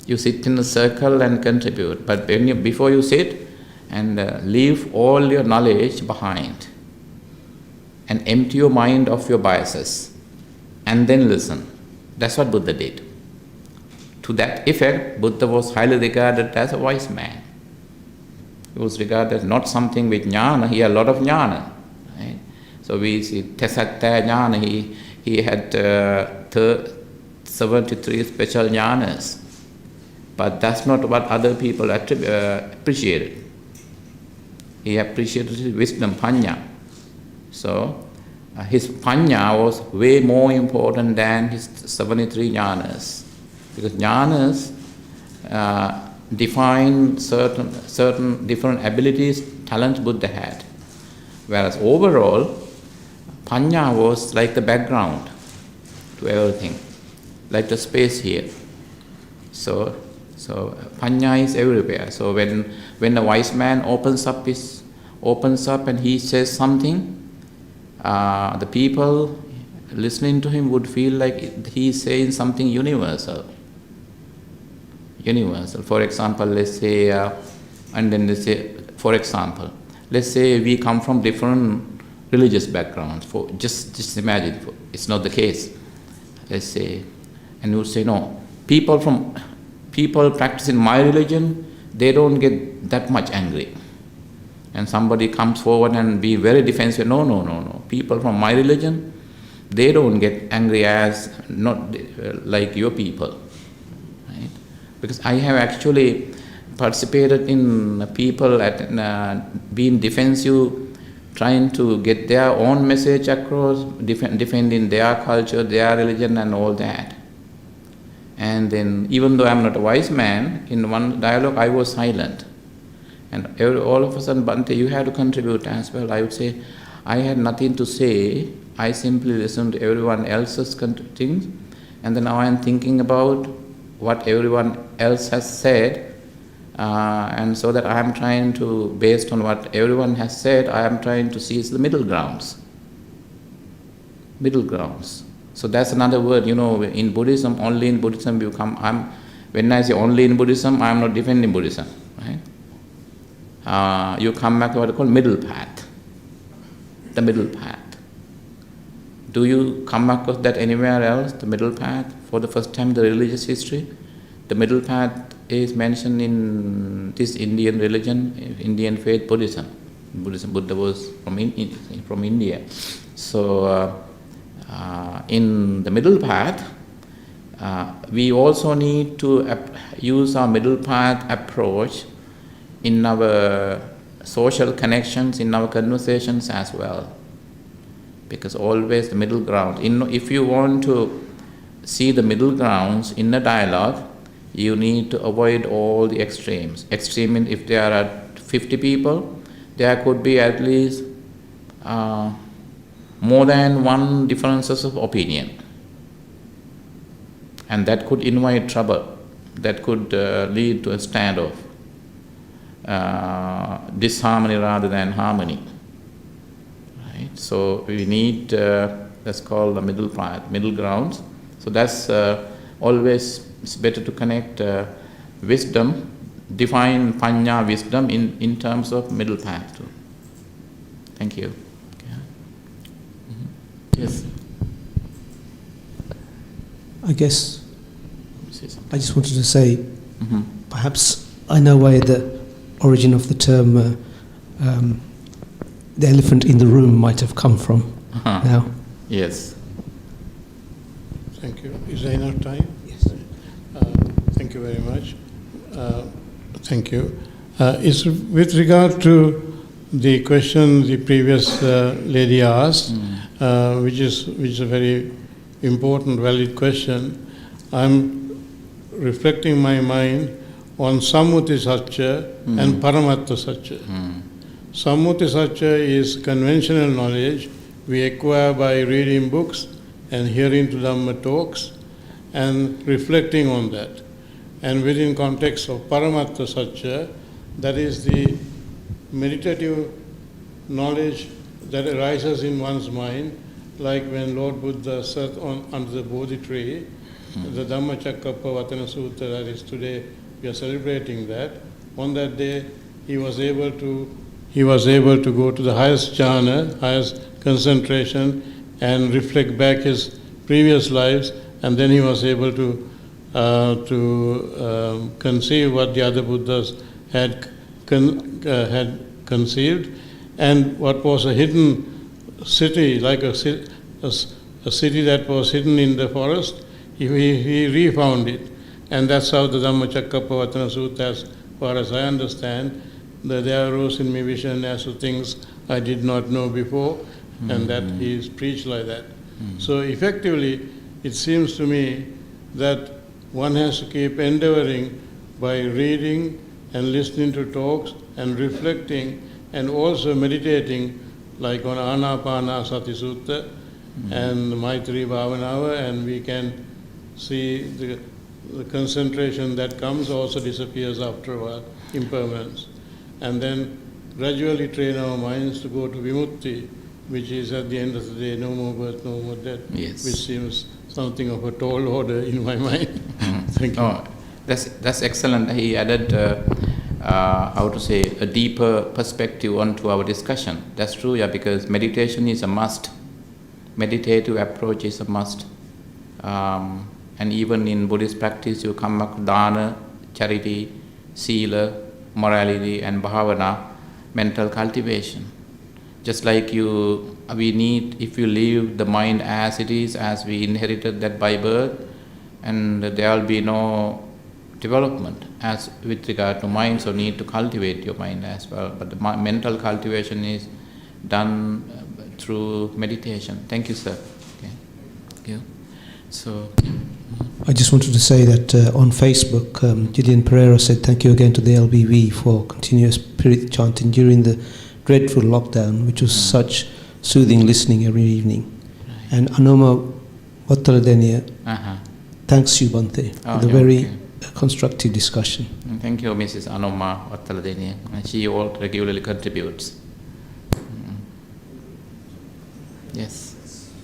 You sit in a circle and contribute. But before you sit, and leave all your knowledge behind, and empty your mind of your biases, and then listen. That's what Buddha did. To that effect, Buddha was highly regarded as a wise man. He was regarded as not something with jnana. He had a lot of jnana. Right? So we see Tesatta jnana. He had 73 special jnanas. But that's not what other people appreciated. He appreciated his wisdom, panya. So his panya was way more important than his 73 jnanas. Because jnanas define certain different abilities, talents Buddha had. Whereas overall, panya was like the background to everything, like the space here. So panya is everywhere. So when a wise man opens up and he says something, the people listening to him would feel like he is saying something universal. For example, let's say, let's say we come from different religious backgrounds. Just imagine, it's not the case. Let's say, and you would say, no, people practicing my religion, they don't get that much angry. And somebody comes forward and be very defensive. No. People from my religion, they don't get angry as not like your people. Right? Because I have actually participated in people being defensive, trying to get their own message across, defending their culture, their religion and all that. And then, even though I'm not a wise man, in one dialogue I was silent. And all of a sudden, Bhante, you have to contribute as well. I would say, I had nothing to say. I simply listened to everyone else's things. And then now I'm thinking about what everyone else has said. And so that I am trying to, based on what everyone has said, I am trying to seize the middle grounds. So that's another word, in Buddhism, only in Buddhism you come, when I say only in Buddhism, I am not defending Buddhism, right? You come back to what is called middle path, the middle path. Do you come across that anywhere else, the middle path, for the first time in the religious history? The middle path is mentioned in this Indian religion, Indian faith, Buddhism. Buddha was from India. So in the middle path, we also need to use our middle path approach in our social connections, in our conversations as well. Because always the middle ground. If you want to see the middle grounds in a dialogue, you need to avoid all the extremes. Extreme means if there are 50 people, there could be at least more than one differences of opinion. And that could invite trouble. That could lead to a standoff. Disharmony rather than harmony. Right? So we need, that's called the middle path, middle grounds. So that's always, it's better to connect wisdom, define panya wisdom in terms of middle path too. Thank you. Yeah. Mm-hmm. Yes. I guess I just wanted to say, perhaps I know where the origin of the term the elephant in the room might have come from now. Yes. Thank you. Is there enough time? Yes. Thank you very much. Thank you. It's with regard to the question the previous lady asked, which is a very important, valid question. I'm reflecting my mind on Sammuti Satya and Paramatta Satya. Sammuti Satya is conventional knowledge we acquire by reading books and hearing to Dhamma talks and reflecting on that. And within context of Paramatta Satya, that is the meditative knowledge that arises in one's mind, like when Lord Buddha sat under the Bodhi tree, the Dhammacakkappavattana Sutta, that is today we are celebrating that. On that day, he was able to go to the highest jhana, highest concentration, and reflect back his previous lives, and then he was able to conceive what the other Buddhas had conceived, and what was a hidden city, like a city that was hidden in the forest, he refound it. And that's how the Dhammacakkappavattana Sutta, as far as I understand, that there arose in me vision as to things I did not know before, and that he is preached like that. So effectively, it seems to me that one has to keep endeavoring by reading and listening to talks and reflecting and also meditating, like on Anapanasati Sutta and Maitri Bhavanava, and we can see the concentration that comes also disappears after a while, impermanence. And then gradually train our minds to go to Vimukti, which is at the end of the day no more birth, no more death, Yes. which seems something of a tall order in my mind. Thank you. Oh, that's excellent. He added, a deeper perspective onto our discussion. That's true, yeah, because meditation is a must. Meditative approach is a must. And even in Buddhist practice, you come back to dana, charity, sila, morality, and bhavana, mental cultivation. Just like we need, if you leave the mind as it is, as we inherited that by birth, and there will be no development as with regard to mind, so need to cultivate your mind as well. But the mental cultivation is done through meditation. Thank you, sir. Okay. Thank you. So, I just wanted to say that on Facebook, Gillian Pereira said thank you again to the LBV for continuous spirit chanting during the dreadful lockdown, which was such soothing listening every evening. Right. And Anoma Vattaladenia thanks you, Bhante, for the very constructive discussion. Thank you, Mrs. Anoma Vattaladenia. She all regularly contributes. Yes.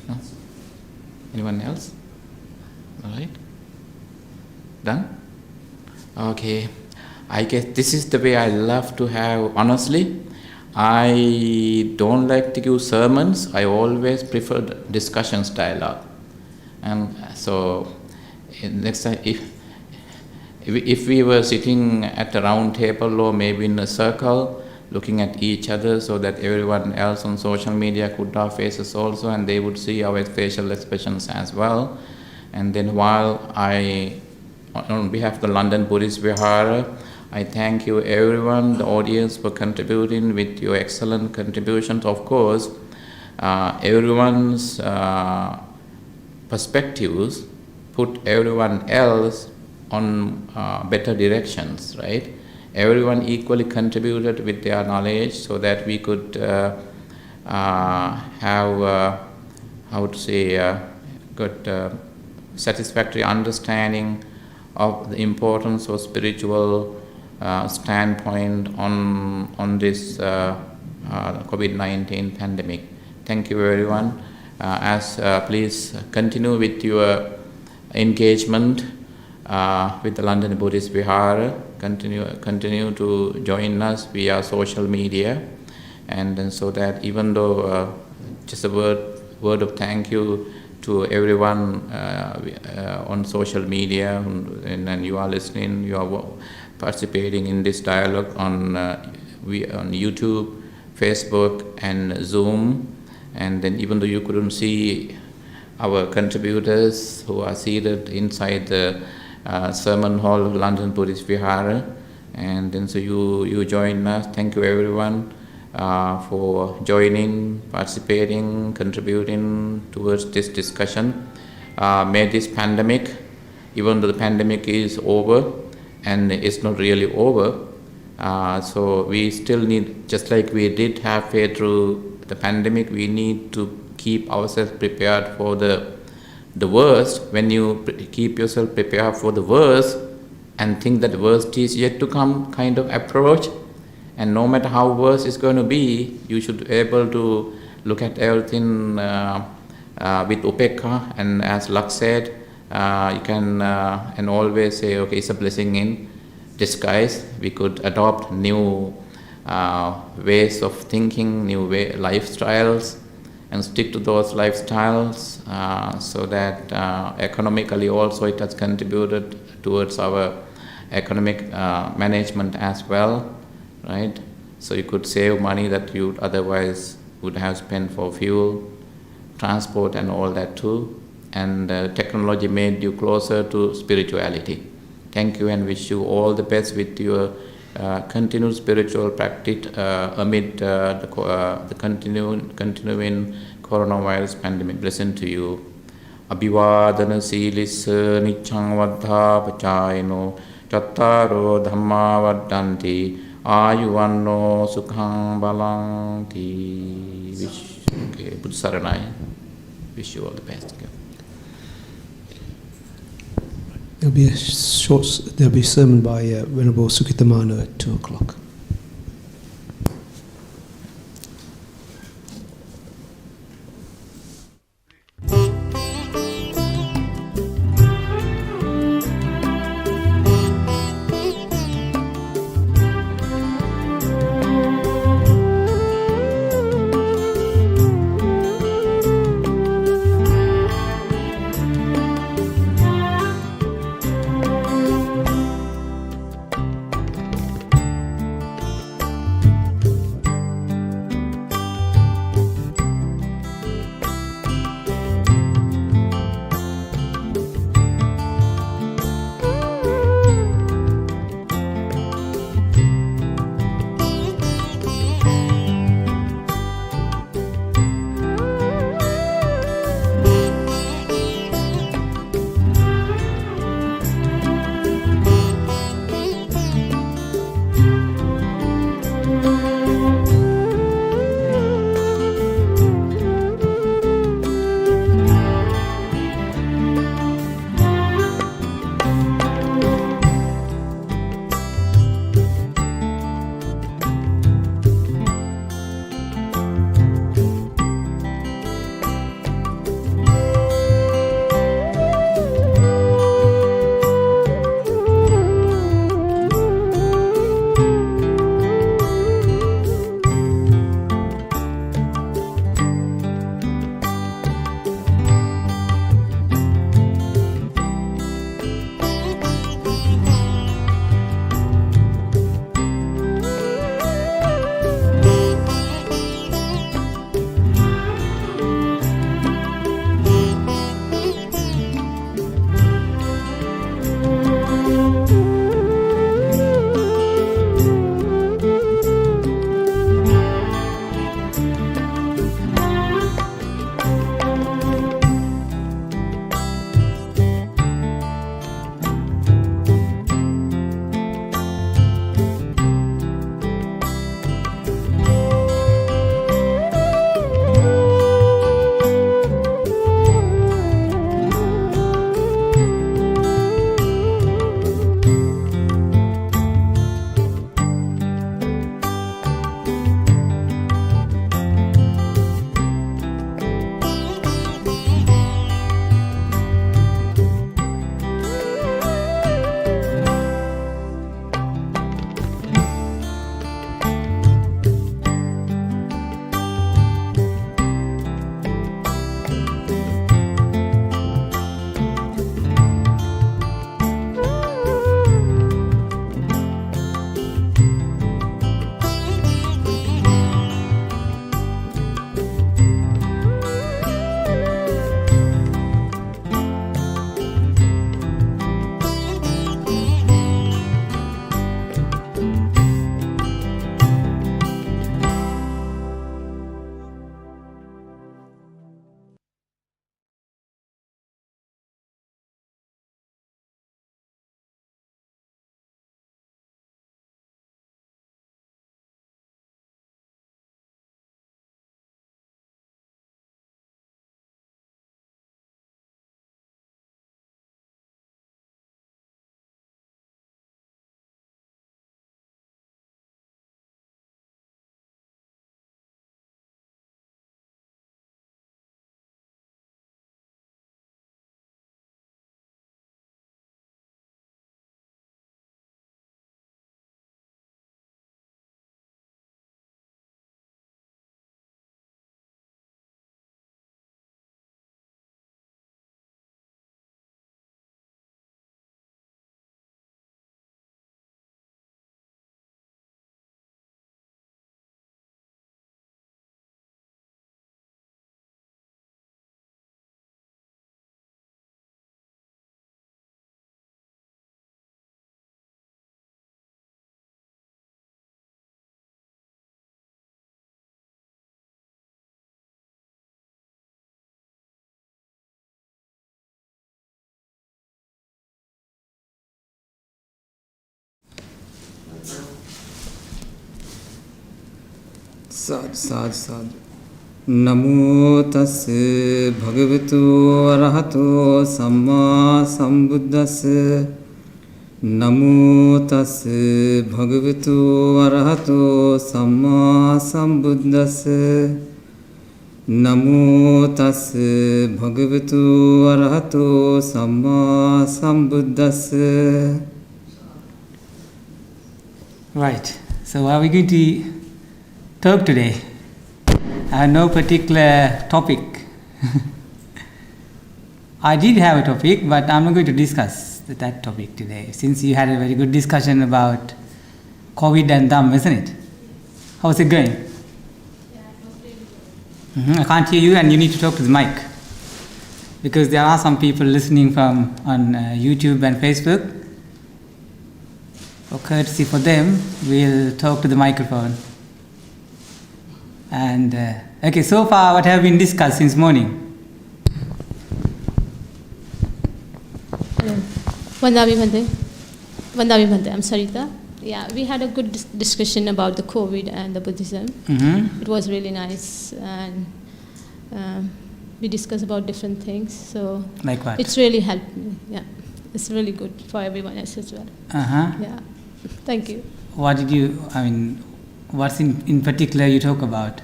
No? Anyone else? All right. Done? Okay. I guess this is the way I love to have, honestly, I don't like to give sermons. I always prefer discussions, dialogue. And so next time, if we were sitting at a round table or maybe in a circle, looking at each other so that everyone else on social media could our faces also, and they would see our facial expressions as well. And then while on behalf of the London Buddhist Vihara, I thank you everyone, the audience, for contributing with your excellent contributions. Of course, everyone's perspectives put everyone else on better directions, right? Everyone equally contributed with their knowledge so that we could have, good satisfactory understanding of the importance of spiritual standpoint on this COVID-19 pandemic. Thank you everyone. Please continue with your engagement with the London Buddhist Vihara. Continue to join us via social media, and then so that even though just a word of thank you to everyone on social media, and you are listening, you are participating in this dialogue on YouTube, Facebook, and Zoom. And then even though you couldn't see our contributors who are seated inside the sermon hall of London Buddhist Vihara, and then so you join us. Thank you everyone for joining, participating, contributing towards this discussion. May this pandemic, even though the pandemic is over, and it's not really over, so we still need, just like we did have faith through the pandemic, we need to keep ourselves prepared for the worst. When you keep yourself prepared for the worst and think that the worst is yet to come kind of approach, and no matter how worse it's going to be, you should be able to look at everything with upekha, and as Lak said, you can and always say, okay, it's a blessing in disguise. We could adopt new ways of thinking, new lifestyles, and stick to those lifestyles, so that economically also it has contributed towards our economic management as well, right? So you could save money that you otherwise would have spent for fuel, transport, and all that too. And technology made you closer to spirituality. Thank you, and wish you all the best with your continued spiritual practice amid the continuing coronavirus pandemic. Blessing to you. Abhivadana Silissa Nichang Vaddha Pachayano Chattaro Dhamma Vaddanti Ayuvanno Sukhang Balanti. Okay, Buddha Saranai. Wish you all the best. There'll be a sermon by Venerable Sukhitamano at 2:00. සාදු සාදු සාදු. නමෝ තස් භගවතු අරහතෝ සම්මා සම්බුද්දස්ස. නමෝ තස් භගවතු අරහතෝ සම්මා සම්බුද්දස්ස. නමෝ තස් භගවතු අරහතෝ සම්මා සම්බුද්දස්ස. Right. So what are we going to talk today? I have no particular topic. I did have a topic, but I'm not going to discuss that topic today, since you had a very good discussion about COVID and Dham, isn't it? How's it going? I can't hear you, and you need to talk to the mic, because there are some people listening from on YouTube and Facebook. For courtesy for them, we'll talk to the microphone. And okay, so far what have been discussed since morning? Vandami Bhante, I'm Sarita. Yeah, we had a good discussion about the COVID and the Buddhism. Mm-hmm. It was really nice, and we discussed about different things. So Like what? it's really helped me. Yeah, it's really good for everyone else as well. Uh-huh. Yeah, thank you. What did you, what's in particular you talk about?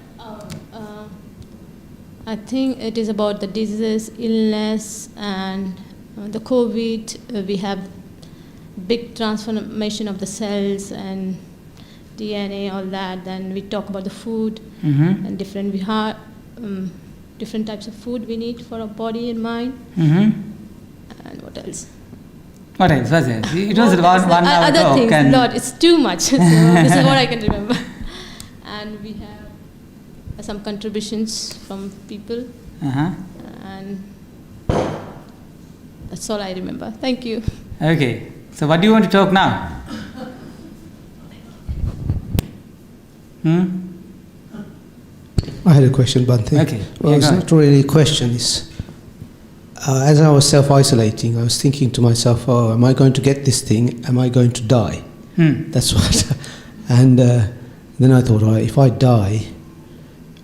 I think it is about the diseases, illness, and the COVID. We have big transformation of the cells and DNA, all that. Then we talk about the food Mm-hmm. and different different types of food we need for our body and mind. Mm-hmm. And what else? What else was it? It was about 1 hour other talk. things, And Lord, it's too much. So this is what I can remember. And we have some contributions from people, Uh-huh. and that's all I remember. Thank you. Okay, so what do you want to talk now? I had a question, Bhante. Okay. Well, Yeah, it's go not really a question. It's, as I was self-isolating, I was thinking to myself, oh, am I going to get this thing? Am I going to die? That's what. And then I thought, if I die,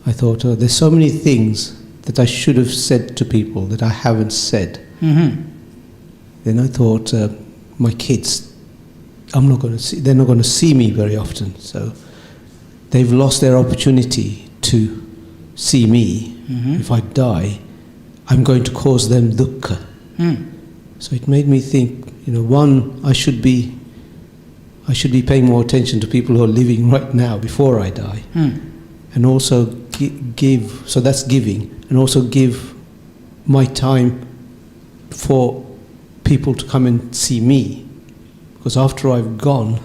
I thought, there's so many things that I should have said to people that I haven't said. Mm-hmm. Then I thought, my kids, they're not going to see me very often. So they've lost their opportunity to see me. Mm-hmm. If I die, I'm going to cause them dukkha. So it made me think, one, I should be paying more attention to people who are living right now before I die. And also give, so that's giving, and also give my time for people to come and see me. Because after I've gone,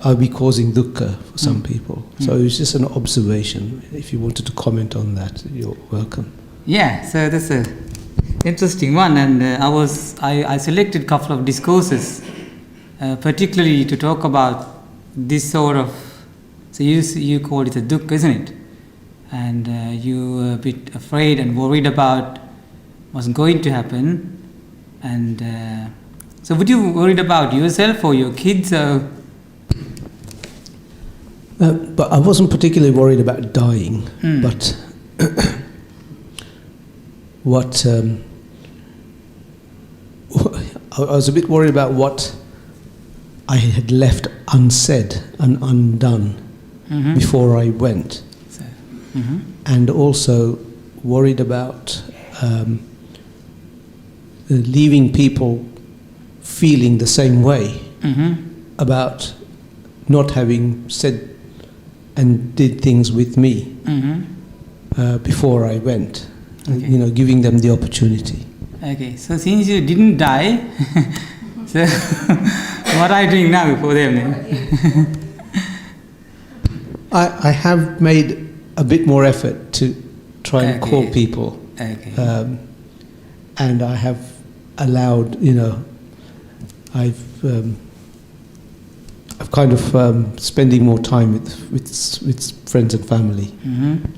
I'll be causing dukkha for some people. So it was just an observation. If you wanted to comment on that, you're welcome. Yeah, so that's a interesting one, and I selected a couple of discourses, particularly to talk about this sort of. So you call it a dukkha, isn't it? And you were a bit afraid and worried about what's going to happen. And so, would you worried about yourself or your kids? But I wasn't particularly worried about dying. But what I was a bit worried about what I had left unsaid and undone before I went, and also worried about leaving people feeling the same way about not having said and did things with me before I went, Okay. Giving them the opportunity. Okay, so since you didn't die, so what are you doing now before them then? I have made a bit more effort to try and Okay. call people, Okay. and I have allowed, I've kind of spending more time with friends and family.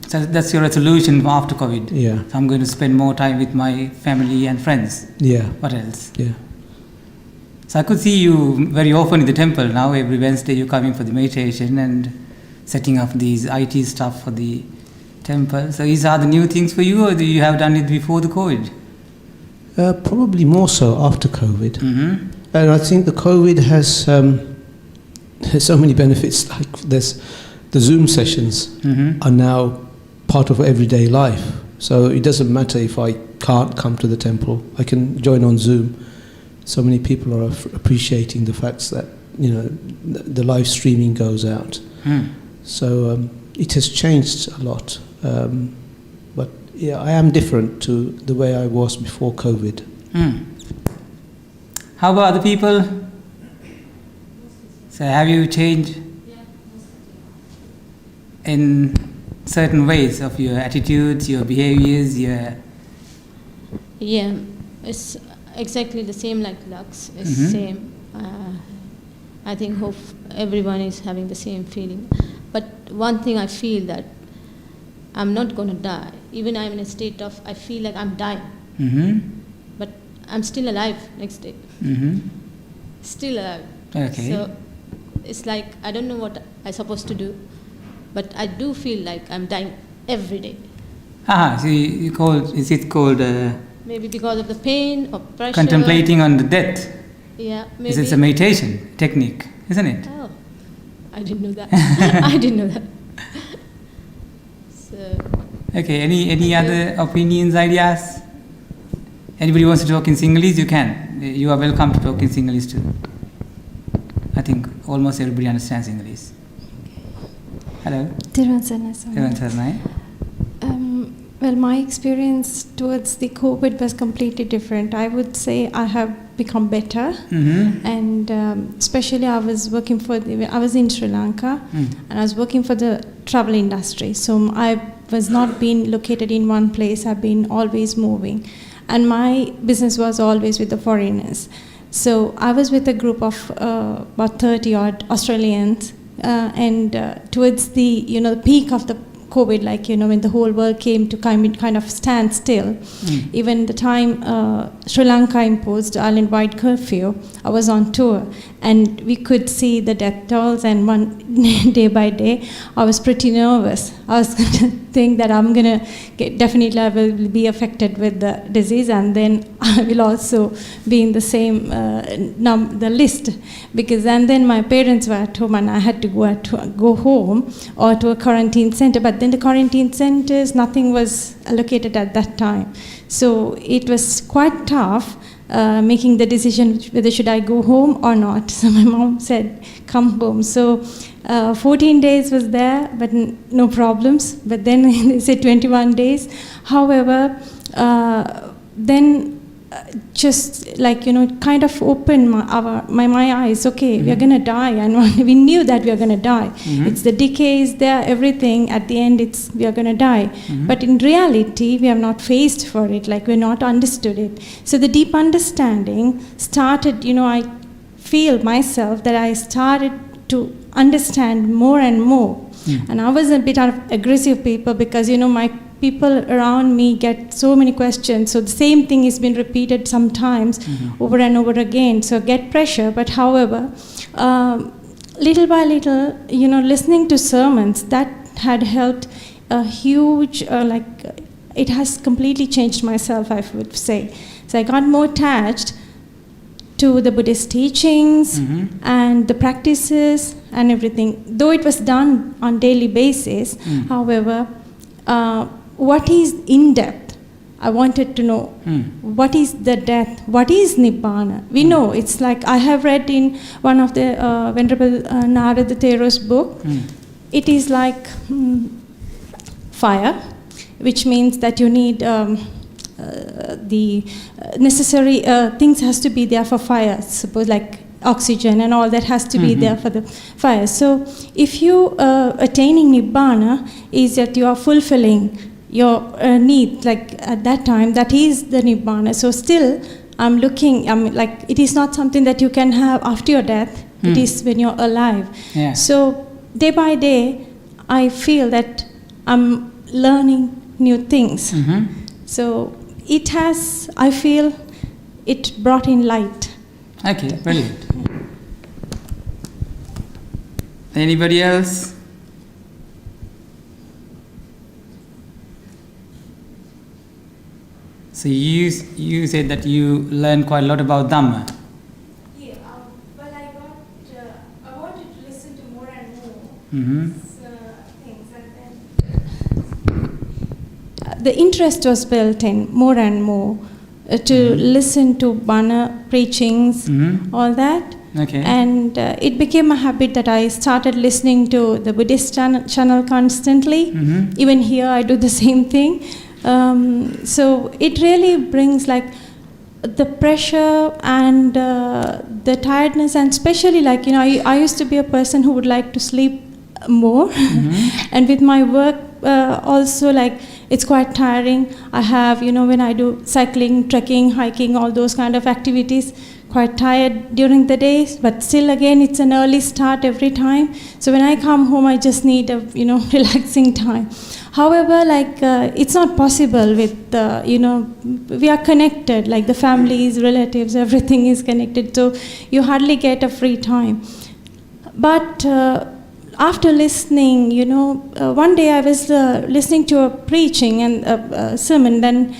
So that's your resolution after COVID? Yeah. So I'm going to spend more time with my family and friends. Yeah. What else? Yeah. So I could see you very often in the temple now. Every Wednesday you're coming for the meditation, and setting up these IT stuff for the temple. So these are the new things for you, or do you have done it before the COVID? Probably more so after COVID. Mm-hmm. And I think the COVID has so many benefits. Like there's the Zoom sessions are now part of everyday life. So it doesn't matter if I can't come to the temple. I can join on Zoom. So many people are appreciating the fact that, you know, the live streaming goes out. So it has changed a lot. But yeah, I am different to the way I was before COVID. How about other people? So have you changed in certain ways of your attitudes, your behaviors, your... Yeah, it's exactly the same like Lux. It's same. I think hope everyone is having the same feeling. But one thing I feel that I'm not going to die. Even I'm in a state of, I feel like I'm dying. But I'm still alive next day. Still alive. Okay. So it's like, I don't know what I'm supposed to do, but I do feel like I'm dying every day. So you call, is it called... Maybe because of the pain or pressure. contemplating on the death. Yeah, maybe. It's a meditation technique, isn't it? Oh, I didn't know that. I didn't know that. So. Okay, any other opinions, ideas? Anybody wants to talk in Sinhalese, you can. You are welcome to talk in Sinhalese too. I think almost everybody understands English. Hello. Well, my experience towards the COVID was completely different. I would say I have become better, and especially I was in Sri Lanka, and I was working for the travel industry. So I was not being located in one place. I've been always moving, and my business was always with the foreigners. So I was with a group of about 30 odd Australians, and towards the the peak of the COVID, like when the whole world came to kind of stand still, even the time Sri Lanka imposed island-wide curfew, I was on tour, and we could see the death tolls, and one day by day, I was pretty nervous. I was going to think that I'm going to definitely I will be affected with the disease, and then I will also be in the same the list, because and then my parents were at home, and I had to go home or to a quarantine center, but then the quarantine centers, nothing was allocated at that time. So it was quite tough making the decision whether should I go home or not. So my mom said, come home. So 14 days was there, but no problems. But then they said 21 days. However, then just like kind of opened my eyes. Okay, we are gonna die, and we knew that we are gonna die. It's the decay is there, everything at the end we are gonna die. But in reality, we have not faced for it, like we're not understood it. So the deep understanding started. I feel myself that I started to understand more and more. And I was a bit of aggressive people, because my people around me get so many questions, so the same thing has been repeated sometimes over and over again, so get pressure. But however, little by little, listening to sermons, that had helped a huge, it has completely changed myself, I would say. So I got more attached to the Buddhist teachings and the practices and everything, though it was done on daily basis. However, what is in depth? I wanted to know what is the death, what is Nibbana? We know it's like I have read in one of the Venerable Narada Thero's book. It is like fire, which means that you need the necessary things has to be there for fire. Suppose like oxygen and all that has to be there for the fire. So if you attaining Nibbana is that you are fulfilling your need, like at that time, that is the Nibbana. So still I'm like it is not something that you can have after your death. It is when you're alive. So day by day I feel that I'm learning new things. So it has, I feel it brought in light. Okay, brilliant. Anybody else? So you said that you learned quite a lot about Dhamma. Yeah, but I wanted to listen to more and more Mm-hmm. things, and then the interest was built in more and more to listen to Bana preachings, all that. Okay. And it became a habit that I started listening to the Buddhist channel constantly. Even here, I do the same thing. So it really brings like the pressure and the tiredness, and especially like, you know, I used to be a person who would like to sleep more. And with my work also, like, it's quite tiring. I have, you know, when I do cycling, trekking, hiking, all those kind of activities, quite tired during the days, but still again it's an early start every time. So when I come home, I just need a, you know, relaxing time. However, like it's not possible with you know, we are connected, like the families, relatives, everything is connected, so you hardly get a free time. But after listening, you know, one day I was listening to a preaching and a sermon, then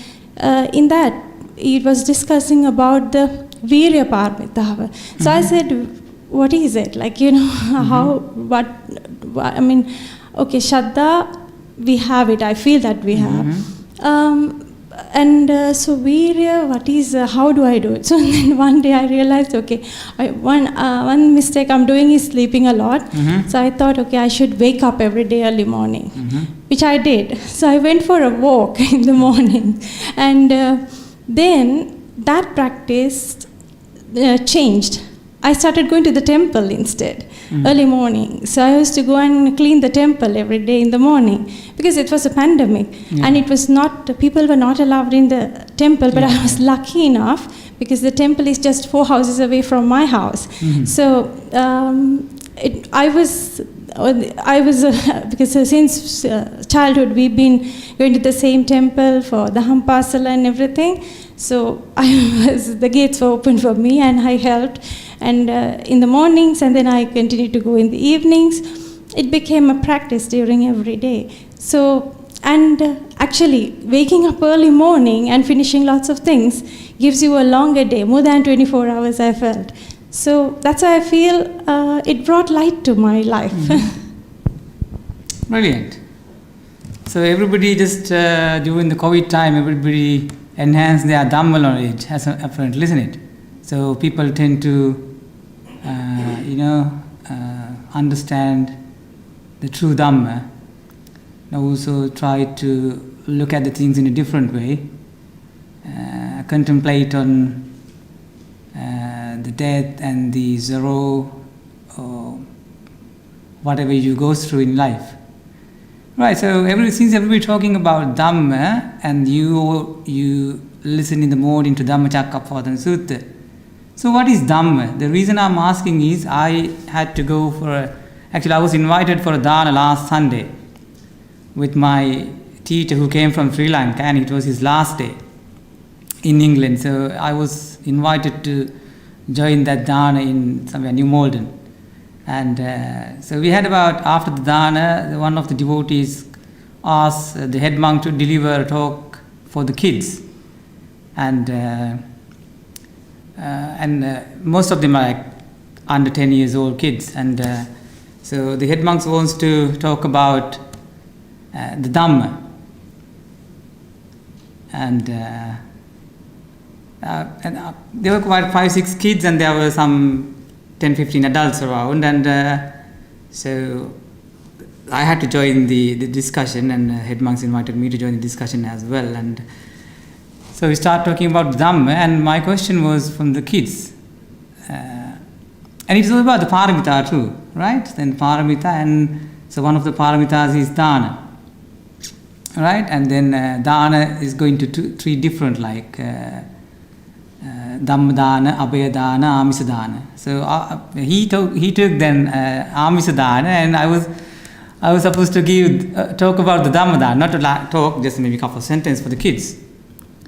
in that it was discussing about the Virya Paramita. So I said, what is it? Like, you know, how, what, I mean, okay, Shraddha, we have it, I feel that we have. And so Virya, what is, how do I do it? So then one day I realized, okay, one mistake I'm doing is sleeping a lot. So I thought, okay, I should wake up every day early morning, which I did. So I went for a walk in the morning. And then that practice changed. I started going to the temple instead, early morning. So I used to go and clean the temple every day in the morning, because it was a pandemic and it was not, people were not allowed in the temple, but I was lucky enough because the temple is just 4 houses away from my house. So I was because since childhood we've been going to the same temple for the Hampasala and everything. So the gates were open for me and I helped. And in the mornings, and then I continued to go in the evenings. It became a practice during every day. So, and actually waking up early morning and finishing lots of things gives you a longer day, more than 24 hours I felt. So that's why I feel it brought light to my life. Brilliant. So everybody just during the COVID time, everybody enhanced their Dhamma knowledge, apparently, isn't it? So people tend to, understand the true Dhamma, and also try to look at the things in a different way, contemplate on the death and the sorrow, or whatever you go through in life. Right, so since everybody talking about Dhamma, and you listen in the morning to Dhammacakkappavattana Sutta. So what is Dhamma? The reason I'm asking is I had to go actually I was invited for a dana last Sunday with my teacher who came from Sri Lanka, and it was his last day in England. So I was invited to join that dana in somewhere New Malden. And so we had after the dana, one of the devotees asked the head monk to deliver a talk for the kids. And most of them are like under 10 years old kids. And so the head monk wants to talk about the Dhamma. And there were quite 5-6 kids, and there were some 10-15 adults around, and so I had to join the discussion, and head monks invited me to join the discussion as well. And so we start talking about Dhamma, and my question was from the kids, and it was about the paramita too, right? Then paramita, and so one of the paramitas is dana, right? And then dana is going to 3 different, like Dhammadana, Abhayadana, Amisadana. So he took then Amisadana, and I was supposed to talk about the Dhammadana, not to talk, just maybe a couple of sentences for the kids.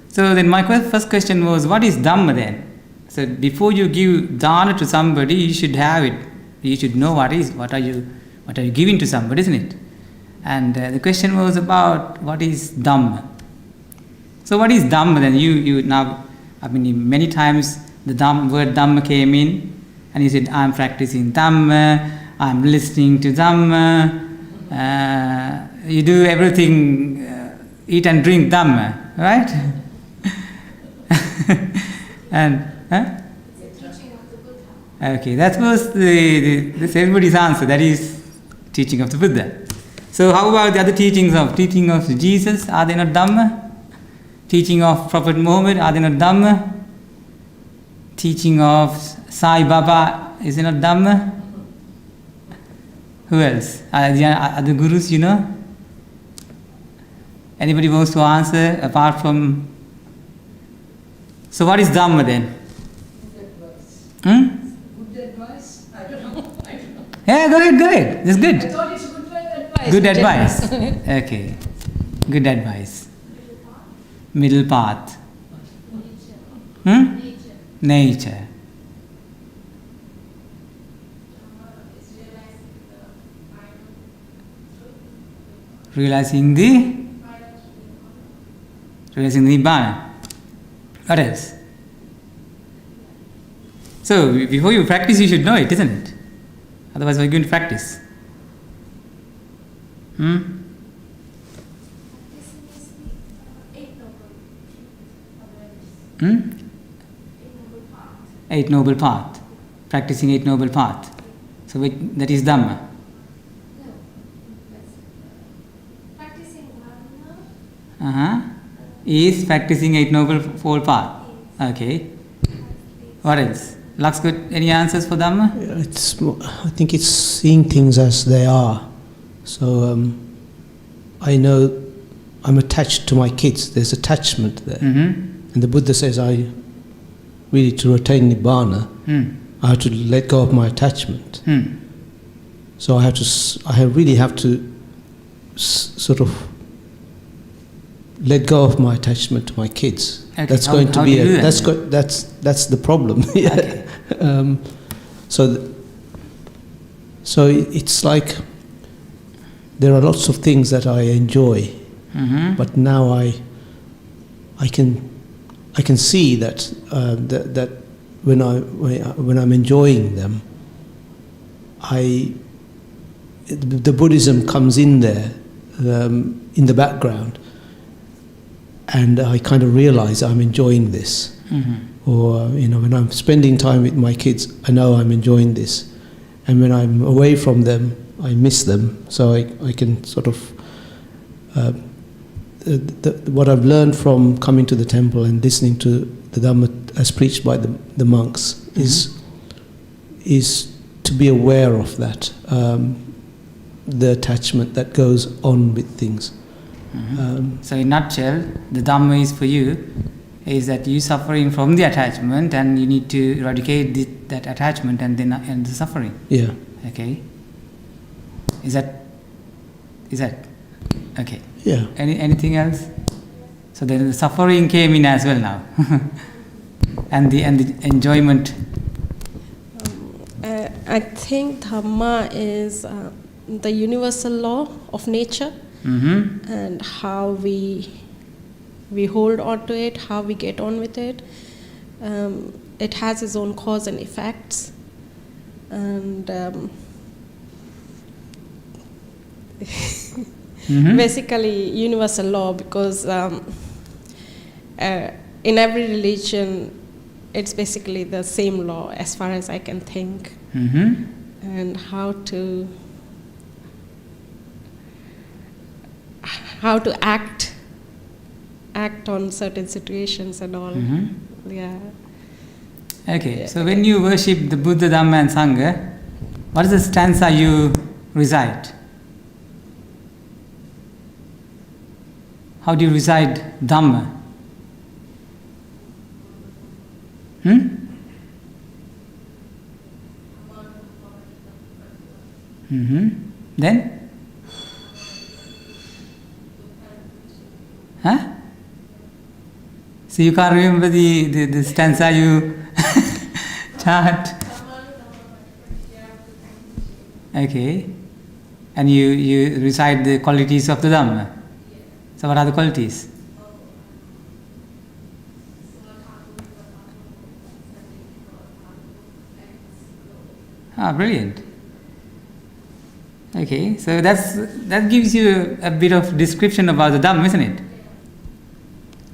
So then my first question was, what is Dhamma then? So before you give dana to somebody, you should have it. You should know what are you giving to somebody, isn't it? And the question was about what is Dhamma. So what is Dhamma then? You now, I mean, many times the word Dhamma came in, and you said, I'm practicing Dhamma, I'm listening to Dhamma, you do everything, eat and drink Dhamma, right? And, okay, that was that's everybody's answer, that is teaching of the Buddha. So how about the other teaching of Jesus, are they not Dhamma? Teaching of Prophet Muhammad, are they not Dhamma? Teaching of Sai Baba, is it not Dhamma? Who else? Are the gurus, you know? Anybody wants to answer apart from... So what is Dhamma then? Good advice? I don't know. Yeah, go ahead. That's good. I thought it's good advice. Good advice. Okay. Good advice. Middle path. Nature. Realizing the Nibbana. What else? So before you practice, you should know it, isn't it? Otherwise, we're going to practice. Eight Noble Path. Practicing Eight Noble Path. So that is Dhamma. Is practicing Eight Noble Path. Okay. What else? Lux, got any answers for Dhamma? I think it's seeing things as they are. So I know I'm attached to my kids. There's attachment there. And the Buddha says really to attain Nibbana, I have to let go of my attachment. So I really have to sort of let go of my attachment to my kids. Okay. That's How going to do be you do that's the problem. Okay. So it's like there are lots of things that I enjoy, but now I can see that that when I'm enjoying them, the Buddhism comes in there in the background, and I kind of realize I'm enjoying this. Or when I'm spending time with my kids, I know I'm enjoying this, and when I'm away from them, I miss them. So I can sort of what I've learned from coming to the temple and listening to the Dhamma as preached by the monks is to be aware of that, the attachment that goes on with things. So in a nutshell, the Dhamma is for you is that you suffering from the attachment and you need to eradicate that attachment and then end the suffering. Yeah. Okay. Is that okay? Yeah. Anything else? So then the suffering came in as well now, and the enjoyment. I think Dhamma is the universal law of nature, and how we hold on to it, how we get on with it. It has its own cause and effects, and basically universal law, because in every religion it's basically the same law as far as I can think, and how to act on certain situations and all. Yeah. Okay, so when you worship the Buddha, Dhamma and Sangha, what is the stanza you recite? How do you recite Dhamma? Then? So you can't remember the stanza you chant? Okay. And you recite the qualities of the Dhamma. So what are the qualities? Brilliant. Okay, so that gives you a bit of description about the Dhamma, isn't it?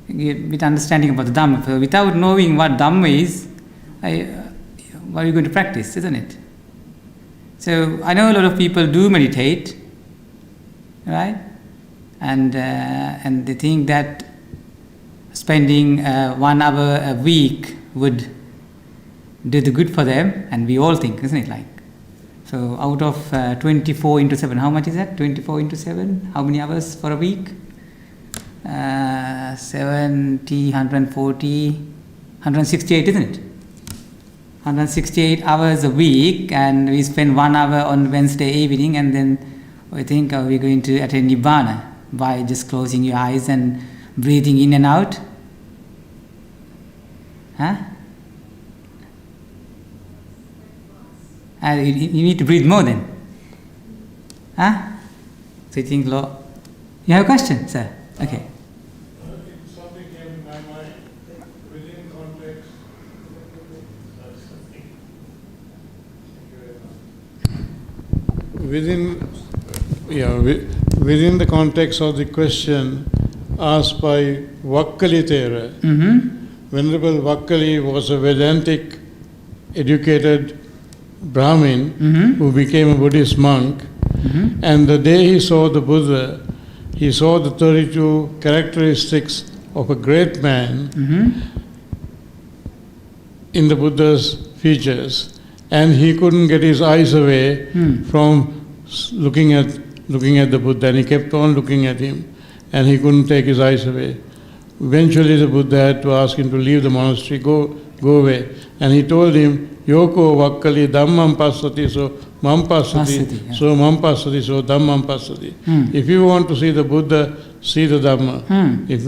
A bit understanding about the Dhamma. So without knowing what Dhamma is, what are you going to practice, isn't it? So I know a lot of people do meditate, right? And they think that spending 1 hour a week would do the good for them, and we all think, isn't it? Like, so out of 24 into 7, how much is that? 24 into 7, how many hours for a week? 70, 140, 168, isn't it? 168 hours a week, and we spend 1 hour on Wednesday evening, and then we think we're going to attain Nibbana by just closing your eyes and breathing in and out. Huh? You need to breathe more then. Huh? So you think, you have a question, sir? Okay. Something came in my mind within context. Within the context of the question asked by Vakkali Thera, Venerable Vakkali was a Vedantic educated Brahmin who became a Buddhist monk, and the day he saw the Buddha, he saw the 32 characteristics of a great man in the Buddha's features, and he couldn't get his eyes away from looking at the Buddha, and he kept on looking at him, and he couldn't take his eyes away. Eventually the Buddha had to ask him to leave the monastery, go away, and he told him, Yoko Vakkali Dhammam Passati, so Mam Passati, so Mam Passati, so Dhammam Passati. If you want to see the Buddha, see the Dhamma.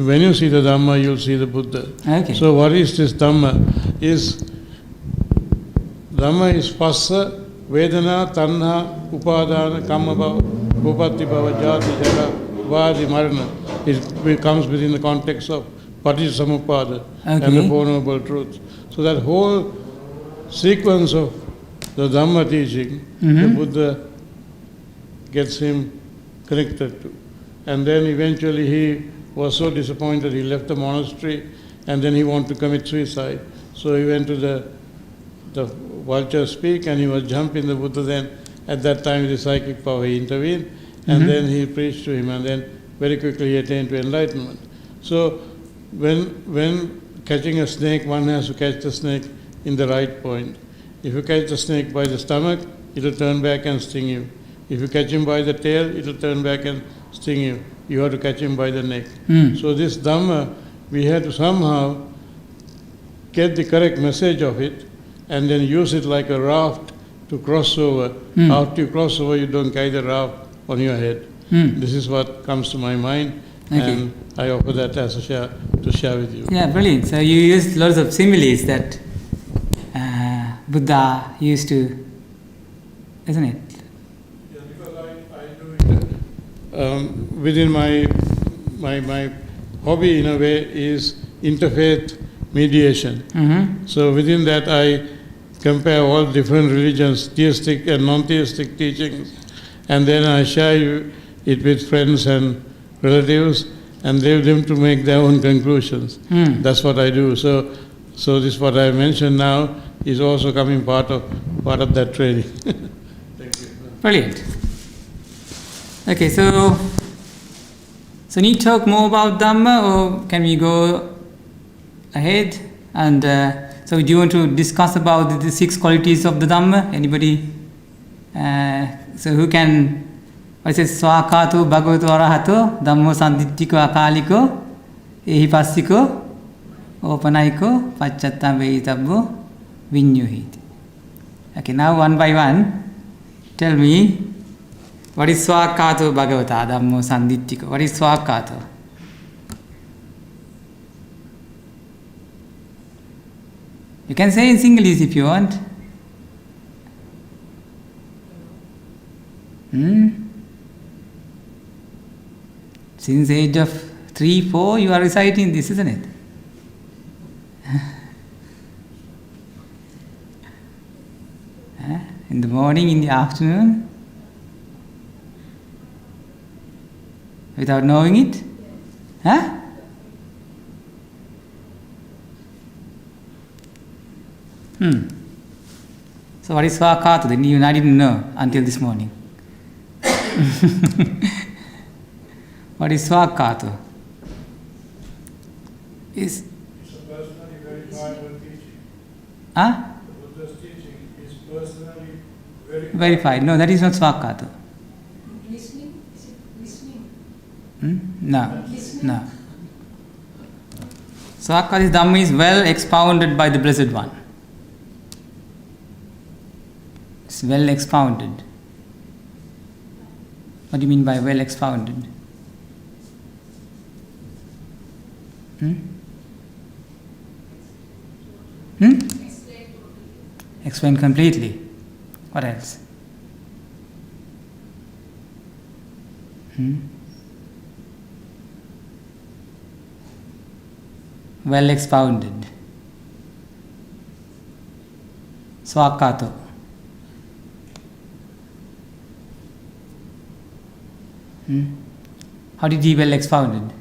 When you see the Dhamma, you'll see the Buddha. Okay. So what is this Dhamma? Dhamma is Phassa, Vedana, Tanha, Upadana, Kamma Bhava, Upatti Bhava, Jati, Jara, Vadi, Marana. It comes within the context of Paticcasamuppada and the Four Noble Truths. So that whole sequence of the Dhamma teaching, the Buddha gets him connected to. And then eventually he was so disappointed, he left the monastery, and then he wanted to commit suicide. So he went to the vulture's peak, and he was jumping the Buddha. Then at that time with the psychic power he intervened, and then he preached to him, and then very quickly he attained to enlightenment. So when catching a snake, one has to catch the snake in the right point. If you catch the snake by the stomach, it will turn back and sting you. If you catch him by the tail, it will turn back and sting you. You have to catch him by the neck. So this Dhamma, we have to somehow get the correct message of it and then use it like a raft to cross over. After you cross over, you don't carry the raft on your head. This is what comes to my mind, and I offer that as to share with you. Yeah, brilliant. So you used lots of similes that Buddha used to, isn't it? Yeah, because I do it. Within my hobby, in a way, is interfaith mediation. So within that, I compare all different religions, theistic and non-theistic teachings, and then I share it with friends and relatives, and leave them to make their own conclusions. That's what I do. So this what I mentioned now is also coming part of that training. Thank you. Brilliant. Okay, so need to talk more about Dhamma, or can we go ahead? And so do you want to discuss about the 6 qualities of the Dhamma? Anybody? So who can? What says Swakato Bhagavato Arahato Dhammo Sanditthiko Akaliko Ehipassiko Opanaiko Pacchattam Vehitabbo Vinyuhiti. Okay, now one by one, tell me, what is Swakato Bhagavata Dhammo Sanditthiko? What is Swakato? You can say in Sinhalese if you want. Since the age of 3-4 you are reciting this, isn't it? In In the morning, in the afternoon? Without knowing it? Huh? So what is Swakata then? Even I didn't know until this morning. What is Swakata? Is It's a personally verifiable teaching. huh? The Buddha's teaching is personally verified. Verified. No, that is not Swakata. Listening? Is it listening? No. Listening? No. Swakata Dhamma is well expounded by the Blessed One. It's well expounded. What do you mean by well expounded? Explain completely. What else? Well expounded. Swakato. How did he well expounded?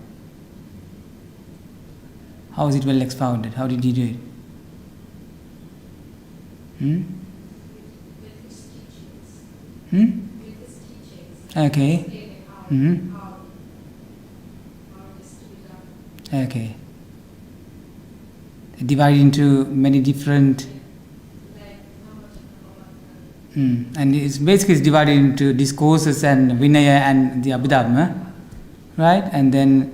How is it well expounded? How did he do it? Okay. Okay. Divided into many different. And it's basically divided into discourses and Vinaya and the Abhidhamma, right? And then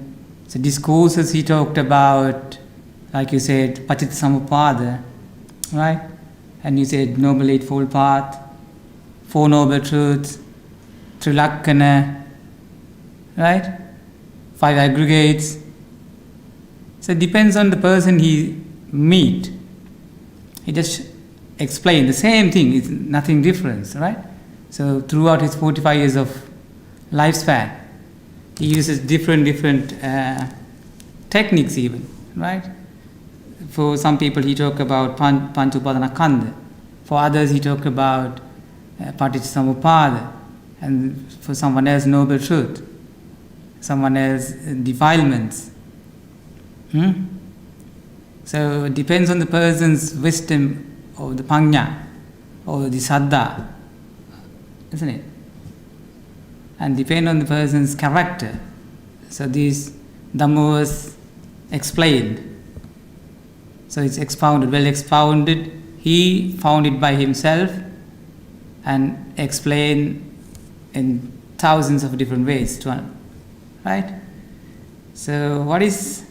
the discourses he talked about, like you said, Paticcasamuppada, right? And you said Noble Eightfold Path, Four Noble Truths, Trilakkana, right? 5 aggregates. So it depends on the person he meet. He just explain the same thing, it's nothing different, right? So throughout his 45 years of lifespan, he uses different techniques even, right? For some people he talk about Panchupadana. For others he talk about Paticcasamuppada, and for someone else Noble Truth, someone else defilements. So it depends on the person's wisdom or the panya or the saddha, isn't it? And depend on the person's character. So these Dhamma was explained. So it's expounded, well expounded. He found it by himself and explained in thousands of different ways to one, right? So what is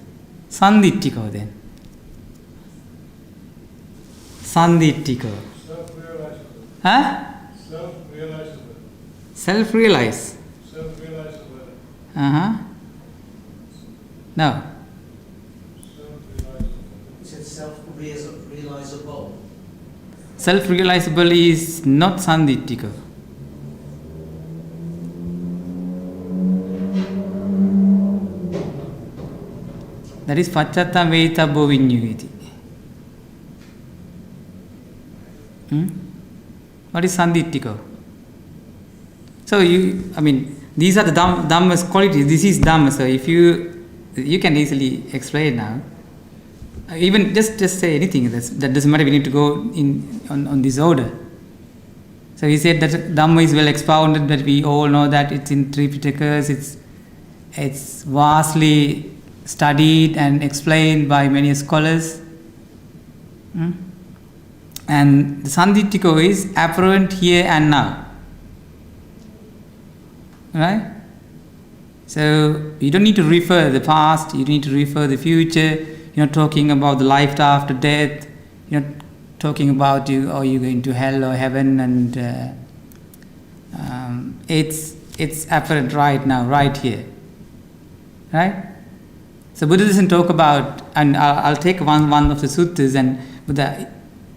Sanditthiko then? Sanditthiko. Self-realizable. Huh? Self-realizable. Self-realize. Self-realizable. No. Self-realizable. He said self-realizable. Self-realizable is not Sanditthiko. That is Paccattam Veitabbo Vinyuhiti. What is Sanditthiko? So these are the Dhamma's qualities. This is Dhamma. So if you can easily explain now. Even just say anything. That doesn't matter. We need to go on this order. So he said that Dhamma is well expounded. That we all know that it's in 3 Pitakas. It's vastly studied and explained by many scholars. And the Sanditthiko is apparent here and now. Right? So you don't need to refer the past, you don't need to refer the future. You're not talking about the life after death. You're not talking about you're going to hell or heaven, and it's apparent right now, right here. Right? So Buddha doesn't talk about, and I'll take one of the suttas, and Buddha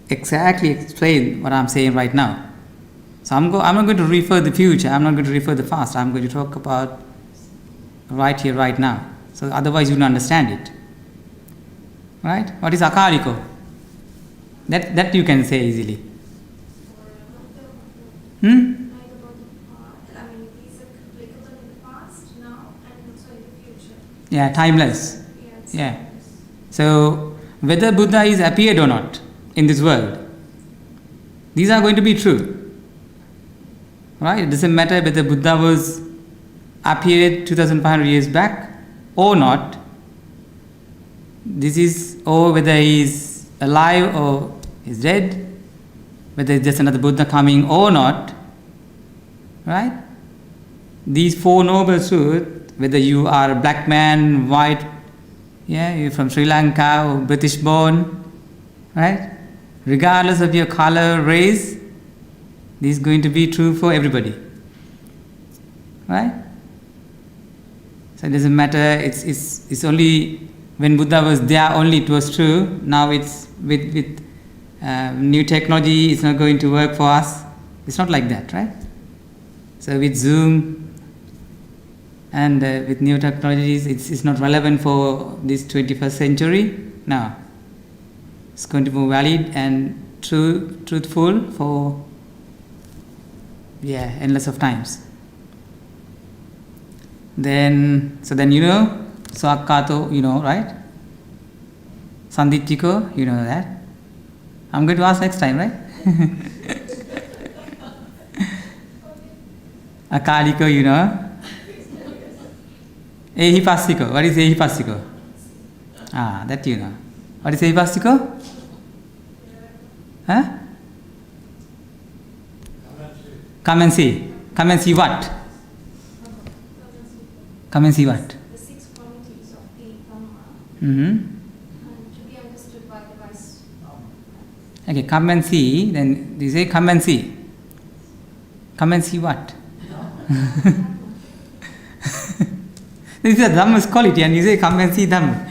exactly explain what I'm saying right now. So I'm not going to refer the future, I'm not going to refer the past, I'm going to talk about right here, right now. So otherwise you don't understand it. Right? What is Akariko? That you can say easily. Hmm? Yeah, timeless. Yeah. So, whether Buddha is appeared or not in this world, these are going to be true. Right? It doesn't matter whether Buddha was appeared 2500 years back or not. This is, or whether he is alive or is dead, whether it's just another Buddha coming or not. Right? These four noble truths, whether you are a black man, white, yeah, you're from Sri Lanka or British born, right? Regardless of your color, race, this is going to be true for everybody, right? So it doesn't matter. It's only when Buddha was there only it was true. Now it's with new technology, it's not going to work for us. It's not like that, right? So with Zoom and with new technologies, it's not relevant for this 21st century. No. It's going to be valid and truthful for, endless of times. Then Swakato, right? Sanditiko, that. I'm going to ask next time, right? Akaliko, Ehipassiko. What is Ehipassiko? That you know. What is Ehipassiko? Huh? Come and see. Come and see what? Come and see what? The 6 qualities of the Dhamma, Mm-hmm. to be understood by the wise. Okay, come and see. Then they say, come and see. Come and see what? This is a Dhamma's quality, and you say, come and see Dhamma.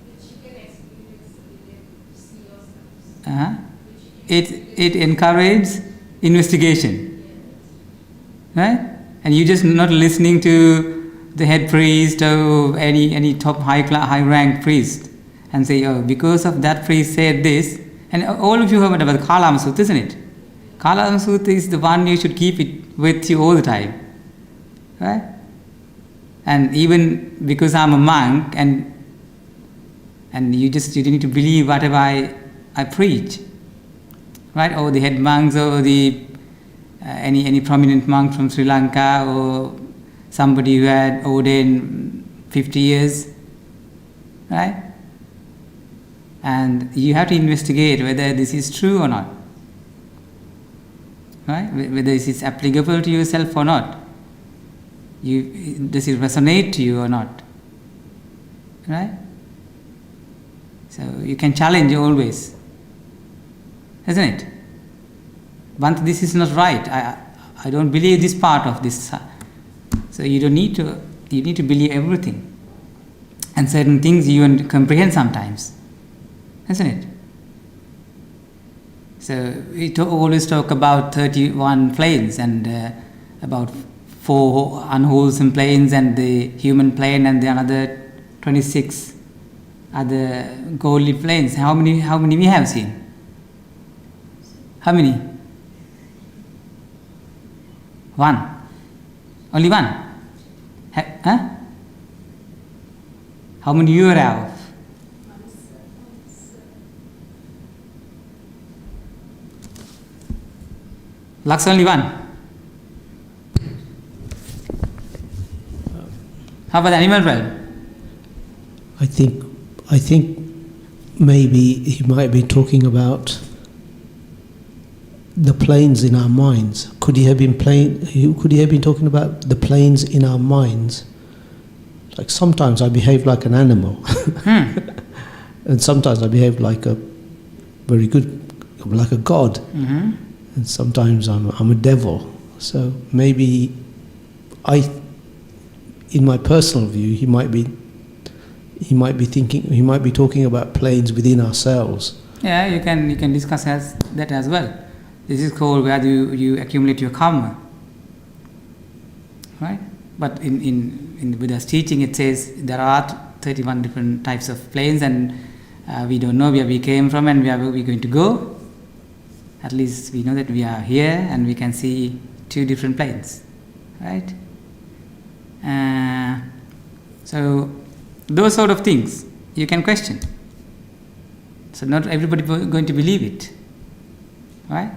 Which you can experience and see yourselves. It encourages investigation, right? And you just not listening to the head priest or any top high rank priest and say, oh, because of that priest said this. And all of you have heard about the Kalama Sutta, isn't it? Kalama Sutta is the one you should keep it with you all the time, right? And even because I'm a monk and you need to believe whatever I preach, right? Or the head monks or the any prominent monk from Sri Lanka or somebody who had ordained 50 years, right? And you have to investigate whether this is true or not, right? Whether this is applicable to yourself or not. Does it resonate to you or not, right? So you can challenge always, isn't it? Once this is not right, I don't believe this part of this. So you need to believe everything, and certain things you won't comprehend sometimes, isn't it? So we always talk about 31 planes and about 4 unwholesome planes and the human plane and the another 26 other godly planes. How many we have seen? How many? 1. Only 1. Huh? How many you are of? Lux only 1. How about the animal realm? I think maybe he might be talking about the planes in our minds. Could he have been talking about the planes in our minds? Like sometimes I behave like an animal, and sometimes I behave like a very good, like a god, and sometimes I'm a devil. So maybe in my personal view, he might be talking about planes within ourselves. Yeah, you can discuss that as well. This is called where you accumulate your karma, right? But in the Buddha's teaching, it says there are 31 different types of planes, and We don't know where we came from and where we're going to go. At least we know that we are here and we can see two different planes, right? So those sort of things you can question. So not everybody going to believe it, right?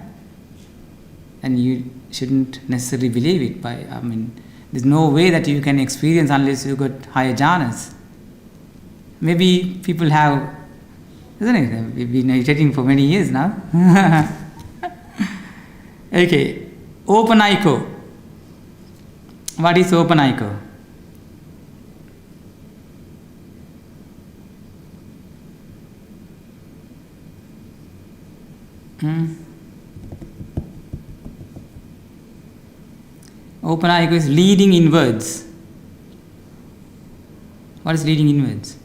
And you shouldn't necessarily believe it. There's no way that you can experience unless you got higher jhanas. Maybe people have, isn't it? We've been meditating for many years now. Okay, open echo. What is open echo? Open echo is leading inwards. What is leading inwards?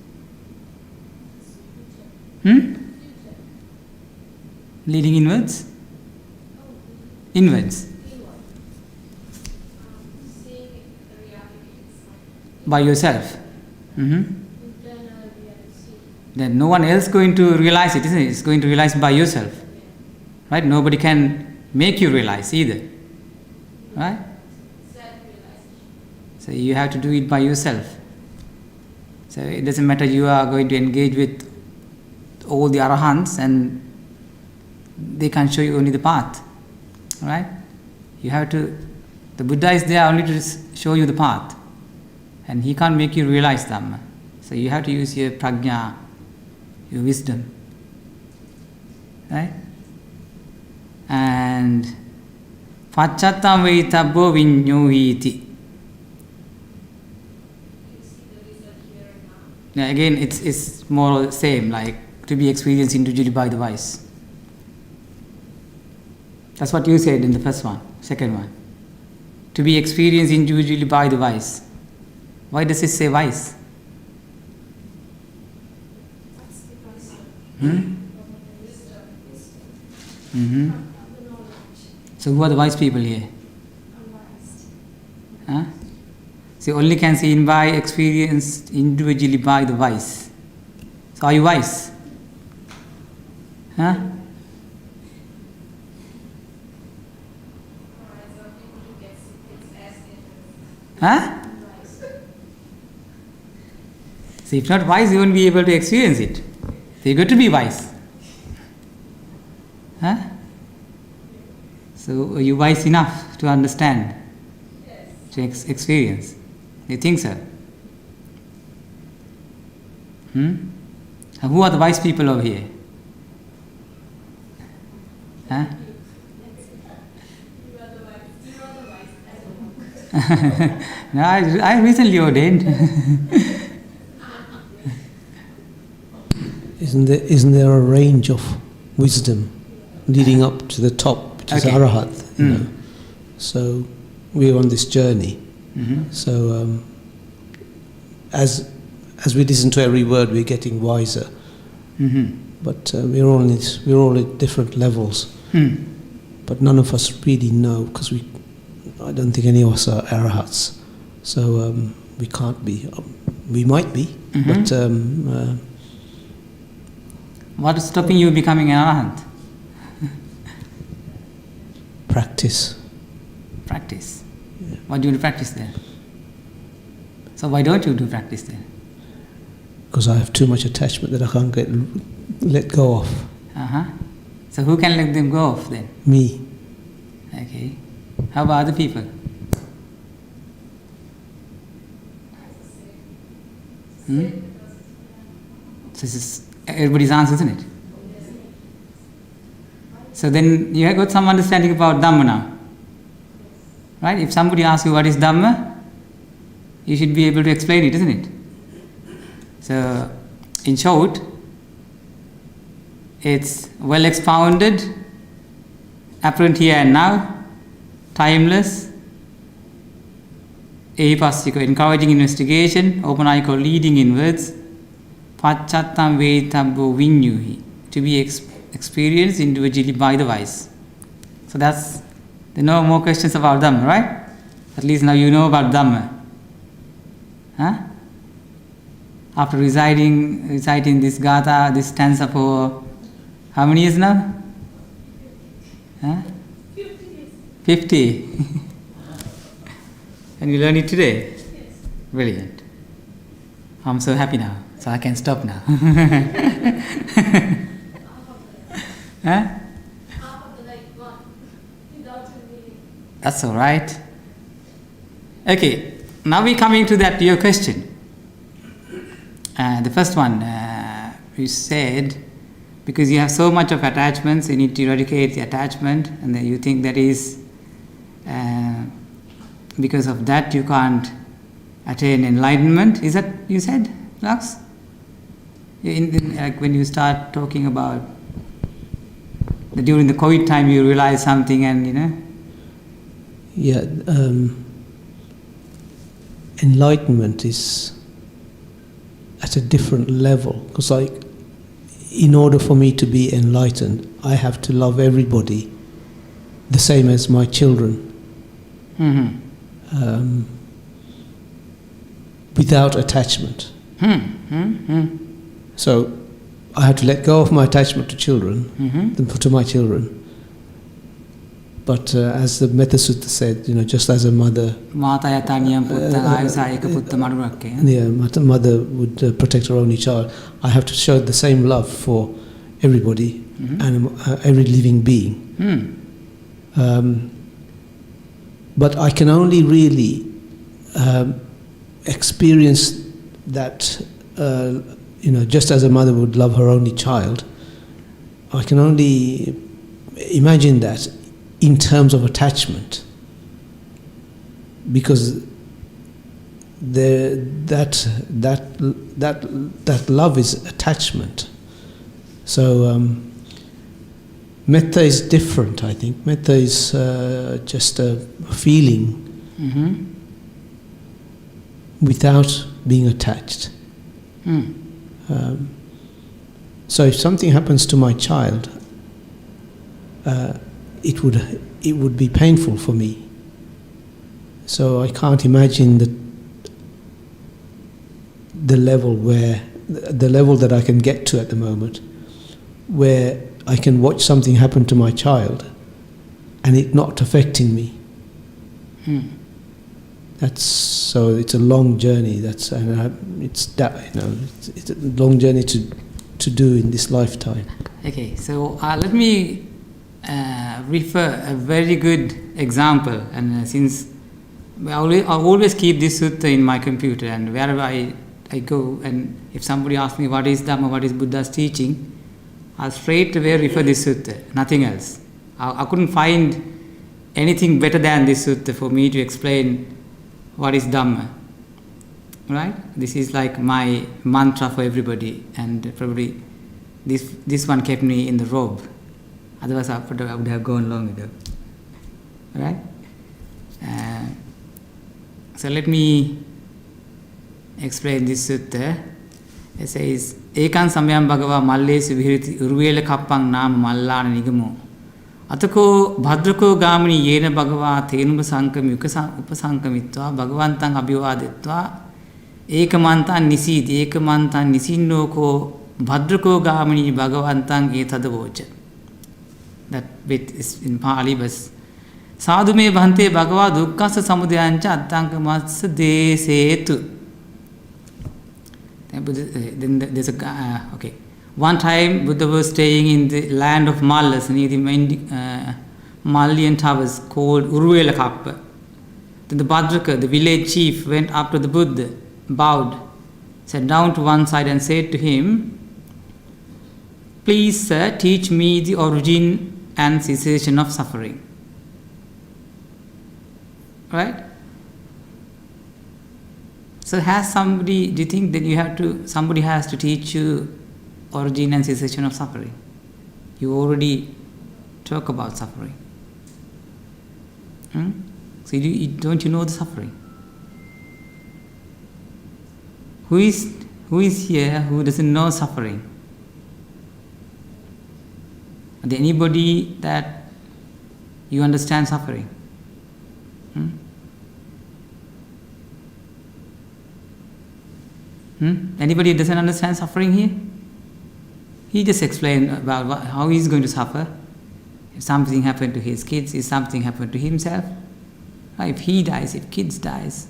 Leading inwards? Inwards. By yourself. Then no one else going to realize it, isn't it? It's going to realize by yourself. Right? Nobody can make you realize either. Right? So you have to do it by yourself. So it doesn't matter you are going to engage with all the arahants and they can show you only the path. Right? You have to, the Buddha is there only to show you the path. And he can't make you realize Dhamma. So you have to use your prajna, your wisdom. Right? And Pachattam veitabbo vinyuhiti. Now again, it's more the same, like to be experienced individually by the wise. That's what you said in the first one, second one. To be experienced individually by the wise. Why does it say wise? So who are the wise people here? Huh? So only can see in by experienced individually by the wise. So are you wise? Huh? Huh? So if not wise, you won't be able to experience it. So you got to be wise. Huh? So are you wise enough to understand? Yes. To experience? You think so? Who are the wise people over here? Huh? No, I recently ordained. Isn't there a range of wisdom leading up to the top, which is Arahat? You know? So we're on this journey. So as we listen to every word, we're getting wiser. But we're all at different levels. But none of us really know, because I don't think any of us are arahats. So we can't be. We might be, but what is stopping you becoming an arahant? Practice. Practice. Yeah. What do you practice then? So why don't you do practice then? Because I have too much attachment that I can't let go of. So who can let them go of then? Me. Okay. How about other people? So this is everybody's answer, isn't it? So then you have got some understanding about Dhamma now. Right? If somebody asks you what is Dhamma, you should be able to explain it, isn't it? So, in short, it's well expounded, apparent here and now, timeless, ehipassiko, encouraging investigation, open echo, leading inwards, pachattam veitabbo vinyuhi, to be experienced individually by the wise. So there's no more questions about Dhamma, right? At least now you know about Dhamma. Huh? after reciting this gatha, this stanza for how many years now? Huh? 50 years. 50. And you learned it today? Yes. Brilliant. I'm so happy now, so I can stop now. Huh? Half of the night gone without a meaning. That's all right. Okay, now we're coming to that your question. The first one, you said, because you have so much of attachments, you need to eradicate the attachment, and then you think that is, because of that you can't attain enlightenment. Is that you said, Lux? Like when you start talking about during the COVID time you realize something and Yeah, enlightenment is at a different level, because in order for me to be enlightened, I have to love everybody the same as my children, without attachment. So I have to let go of my attachment to children, to my children. But as the Metta Sutta said, just as a mother, mother would protect her only child, I have to show the same love for everybody, every living being. But I can only really experience that, just as a mother would love her only child, I can only imagine that in terms of attachment, because that love is attachment. So metta is different, I think. Metta is just a feeling without being attached. So if something happens to my child, it would be painful for me. So I can't imagine the level that I can get to at the moment, where I can watch something happen to my child and it not affecting me. It's a long journey. It's a long journey to do in this lifetime. Okay, so let me refer a very good example, and since I always keep this sutta in my computer, and wherever I go, and if somebody asks me what is Dhamma, what is Buddha's teaching, I'll straight away refer this sutta, nothing else. I couldn't find anything better than this sutta for me to explain what is Dhamma. Right? This is like my mantra for everybody, and probably this one kept me in the robe. Otherwise, I would have gone long ago. Right? So let me explain this sutta. It says, Ekan samyam bhagava mallesu vihiriti urvela kappang nama mallana nigamo. Atako bhadrako gamini yena bhagava tenuma sankami upasankamitva bhagavantang abhivadetva ekamantan nisidi ekamantan nisinnoko bhadrako gamini bhagavantang etadavocha. That bit is in Pali, but sadhu me bhante bhagava dukkasa samudayancha attankamassa desetu. Then there's a okay. One time Buddha was staying in the land of Mallas, near the Malian towers called Urvelakappa. Then the Bhadraka, the village chief, went up to the Buddha, bowed, sat down to one side and said to him, "Please, sir, teach me the origin and cessation of suffering." Right? So has somebody, do you think that somebody has to teach you origin and cessation of suffering? You already talk about suffering. So don't you know the suffering? Who is here who doesn't know suffering? Is there anybody that you understand suffering? Anybody who doesn't understand suffering here? He just explained about how he's going to suffer. If something happened to his kids, if something happened to himself, if he dies, if kids dies.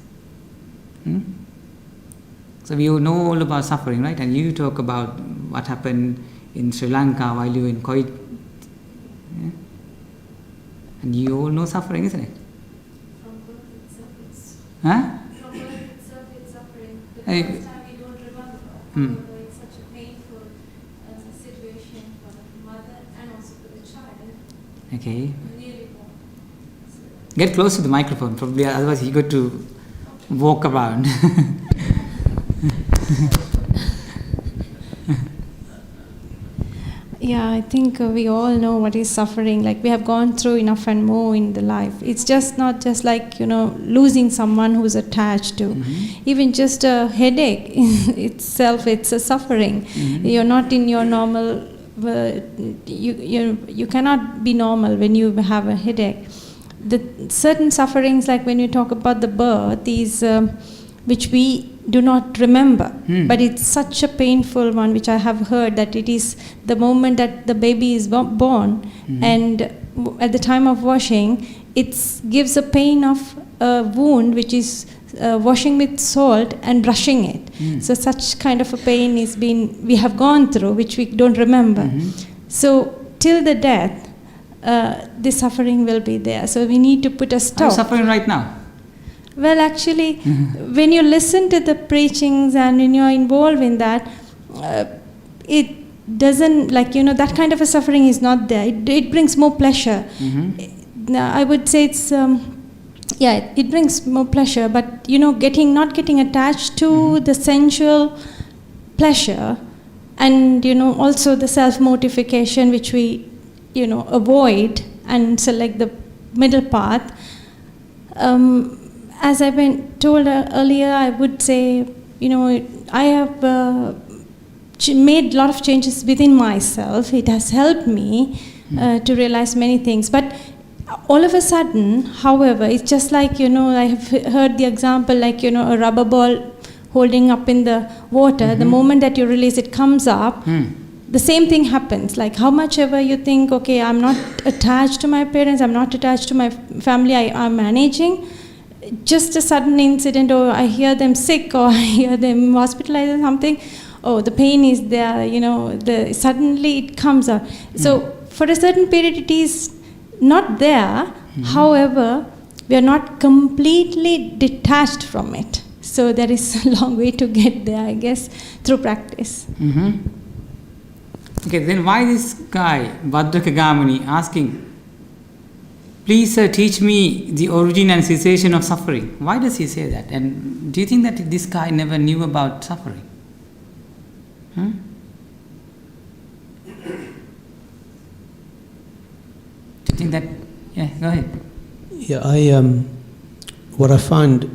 So we all know all about suffering, right? And you talk about what happened in Sri Lanka while you were in Kuwait. Yeah? And you all know suffering, isn't it? From birth itself, it's Huh? from birth itself, it's suffering. The Hey. first time we don't remember. However, it's such a painful situation for the mother and also for the child. Okay. Nearly born. Get close to the microphone, probably, otherwise you got to walk around. Yeah, I think we all know what is suffering. Like we have gone through enough and more in the life. It's just not just like, losing someone who's attached to. Even just a headache itself, it's a suffering. You're not in your normal, you cannot be normal when you have a headache. The certain sufferings, like when you talk about the birth, is which we do not remember, but it's such a painful one, which I have heard that it is the moment that the baby is born, and at the time of washing, it gives a pain of a wound which is washing with salt and brushing it. So such kind of a pain we have gone through, which we don't remember. So till the death, the suffering will be there. So we need to put a Are stop. you suffering right now? Well, actually, when you listen to the preachings and when you're involved in that, it doesn't, that kind of a suffering is not there. It brings more pleasure. I would say it's, it brings more pleasure, but, not getting attached to the sensual pleasure and, also the self-mortification which we, avoid and select the middle path. As I've been told earlier, I would say, I have made a lot of changes within myself. It has helped me to realize many things. But all of a sudden, however, it's just like, I have heard the example like, a rubber ball holding up in the water. The moment that you release it comes up, the same thing happens. Like how much ever you think, okay, I'm not attached to my parents, I'm not attached to my family, I'm managing. Just a sudden incident, or I hear them sick, or I hear them hospitalized or something, the pain is there, suddenly it comes out. So for a certain period it is not there, however, we are not completely detached from it. So there is a long way to get there, I guess, through practice. Okay, then why this guy, Bhadrakagamuni, asking, please teach me the origin and cessation of suffering? Why does he say that? And do you think that this guy never knew about suffering? Do you think that? Yeah, go ahead. Yeah, what I find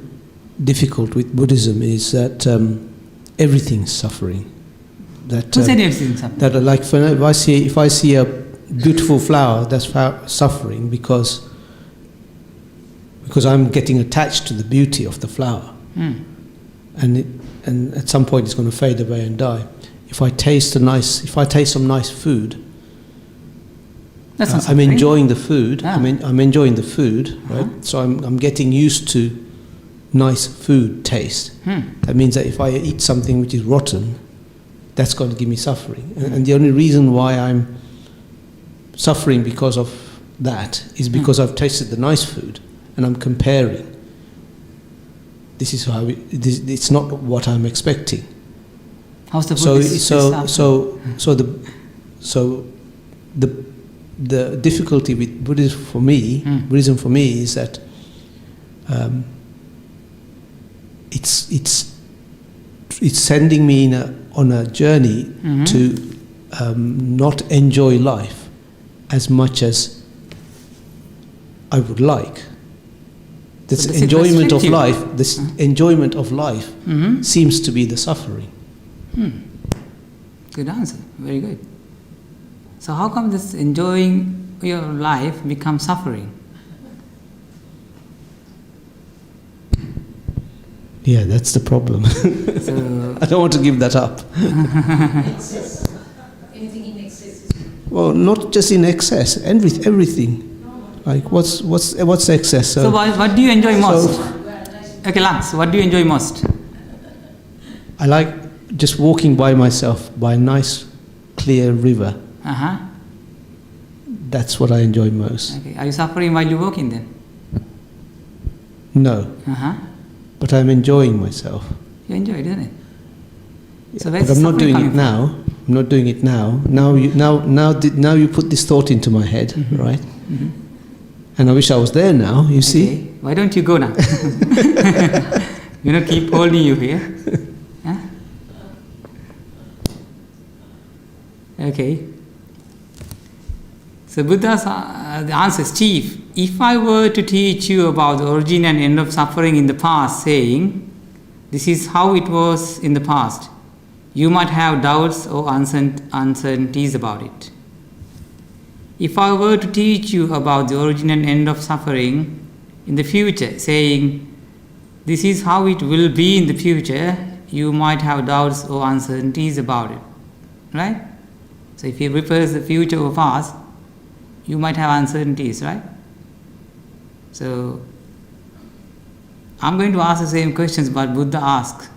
difficult with Buddhism is that everything's suffering. Who said everything's suffering? That like if I see a beautiful flower, that's suffering because I'm getting attached to the beauty of the flower, and at some point it's going to fade away and die. If I taste some nice food, That's not I'm suffering. enjoying the food. Ah. I'm enjoying the food, right? So I'm getting used to nice food taste. That means that if I eat something which is rotten, that's going to give me suffering. And the only reason why I'm suffering because of that is because I've tasted the nice food and I'm comparing. This is how it's not what I'm expecting. How's the the difficulty with Buddhism for me is that it's sending me on a journey to not enjoy life as much as I would like. This enjoyment of life, enjoyment of life seems to be the suffering. Good answer. Very good. So how come this enjoying your life becomes suffering? Yeah, that's the problem. So, I don't want to give that up. Anything in excess? Well, not just in excess, everything. Like what's excess? so what do you enjoy most? So Okay, Lance, what do you enjoy most? I like just walking by myself by a nice, clear river. Uh-huh. That's what I enjoy most. Okay. Are you suffering while you're walking then? No, Uh-huh. but I'm enjoying myself. You enjoy it, isn't it? So But I'm not doing it now. I'm not doing it now. Now you put this thought into my head, right? Mm-hmm. And I wish I was there now. You see? Why don't you go now? Keep holding you here. Huh? Okay. So Buddha's the answer is, Chief, if I were to teach you about the origin and end of suffering in the past, saying, this is how it was in the past, you might have doubts or uncertainties about it. If I were to teach you about the origin and end of suffering in the future, saying, this is how it will be in the future, you might have doubts or uncertainties about it. Right? So if he refers the future or past, you might have uncertainties, right? So I'm going to ask the same questions but Buddha asked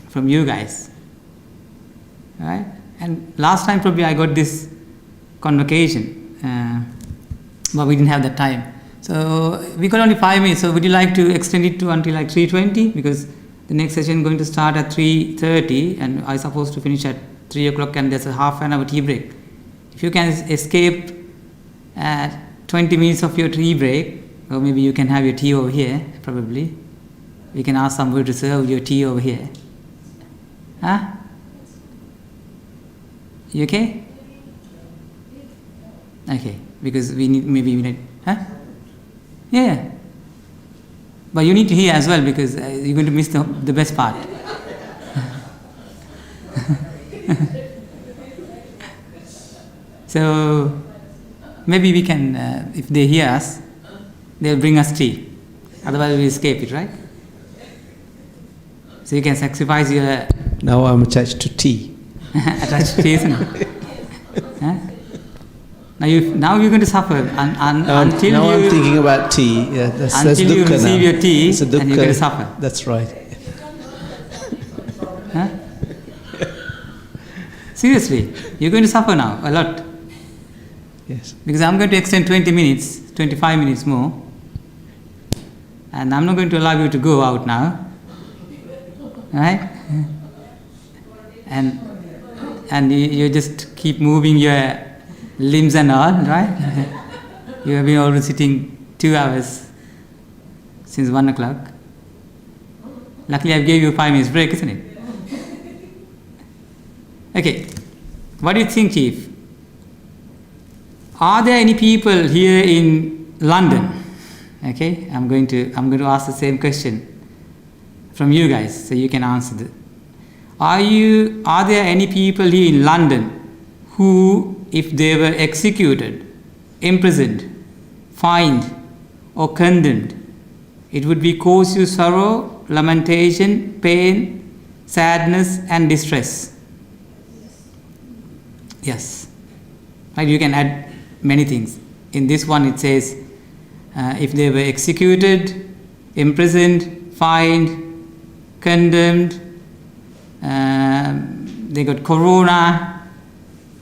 from you guys. Right? And last time probably I got this convocation, but we didn't have that time. So we got only 5 minutes, so would you like to extend it to until like 3:20? Because the next session is going to start at 3:30 and I'm supposed to finish at 3 o'clock and there's a half an hour tea break. If you can escape 20 minutes of your tea break, or maybe you can have your tea over here, probably. We can ask somebody to serve your tea over here. Huh? You okay? Okay, because we need, huh? Yeah. But you need to hear as well because you're going to miss the best part. So maybe we can, if they hear us, they'll bring us tea. Otherwise we escape it, right? So you can sacrifice your... Now I'm attached to tea. Attached to tea, isn't it? Huh? Now you're going to suffer until now you... I'm thinking about tea. Yeah, that's until you dukkha receive now. your tea, It's a and you're dukkha. going to suffer. That's right. Huh? Seriously, you're going to suffer now a lot. Yes. Because I'm going to extend 20 minutes, 25 minutes more. And I'm not going to allow you to go out now. Right? And you just keep moving your limbs and all, right? You have been already sitting 2 hours since 1 o'clock. Luckily I gave you 5 minutes break, isn't it? Okay. What do you think, Chief? Are there any people here in London? Okay, I'm going to ask the same question from you guys, so you can answer it. Are there any people here in London who, if they were executed, imprisoned, fined, or condemned, it would be cause you sorrow, lamentation, pain, sadness, and distress? Yes. Right, you can add many things. In this one it says, if they were executed, imprisoned, fined, condemned, they got corona,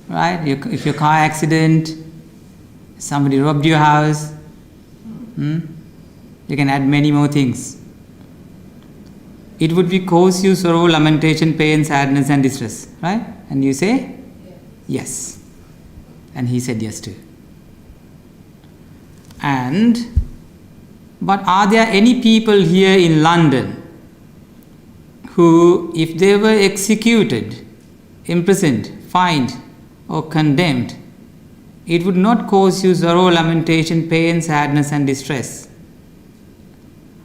right? If your car accident, somebody robbed your house, you can add many more things. It would be cause you sorrow, lamentation, pain, sadness, and distress, right? And you say, yes. And he said yes too. But are there any people here in London who, if they were executed, imprisoned, fined, or condemned, it would not cause you sorrow, lamentation, pain, sadness, and distress?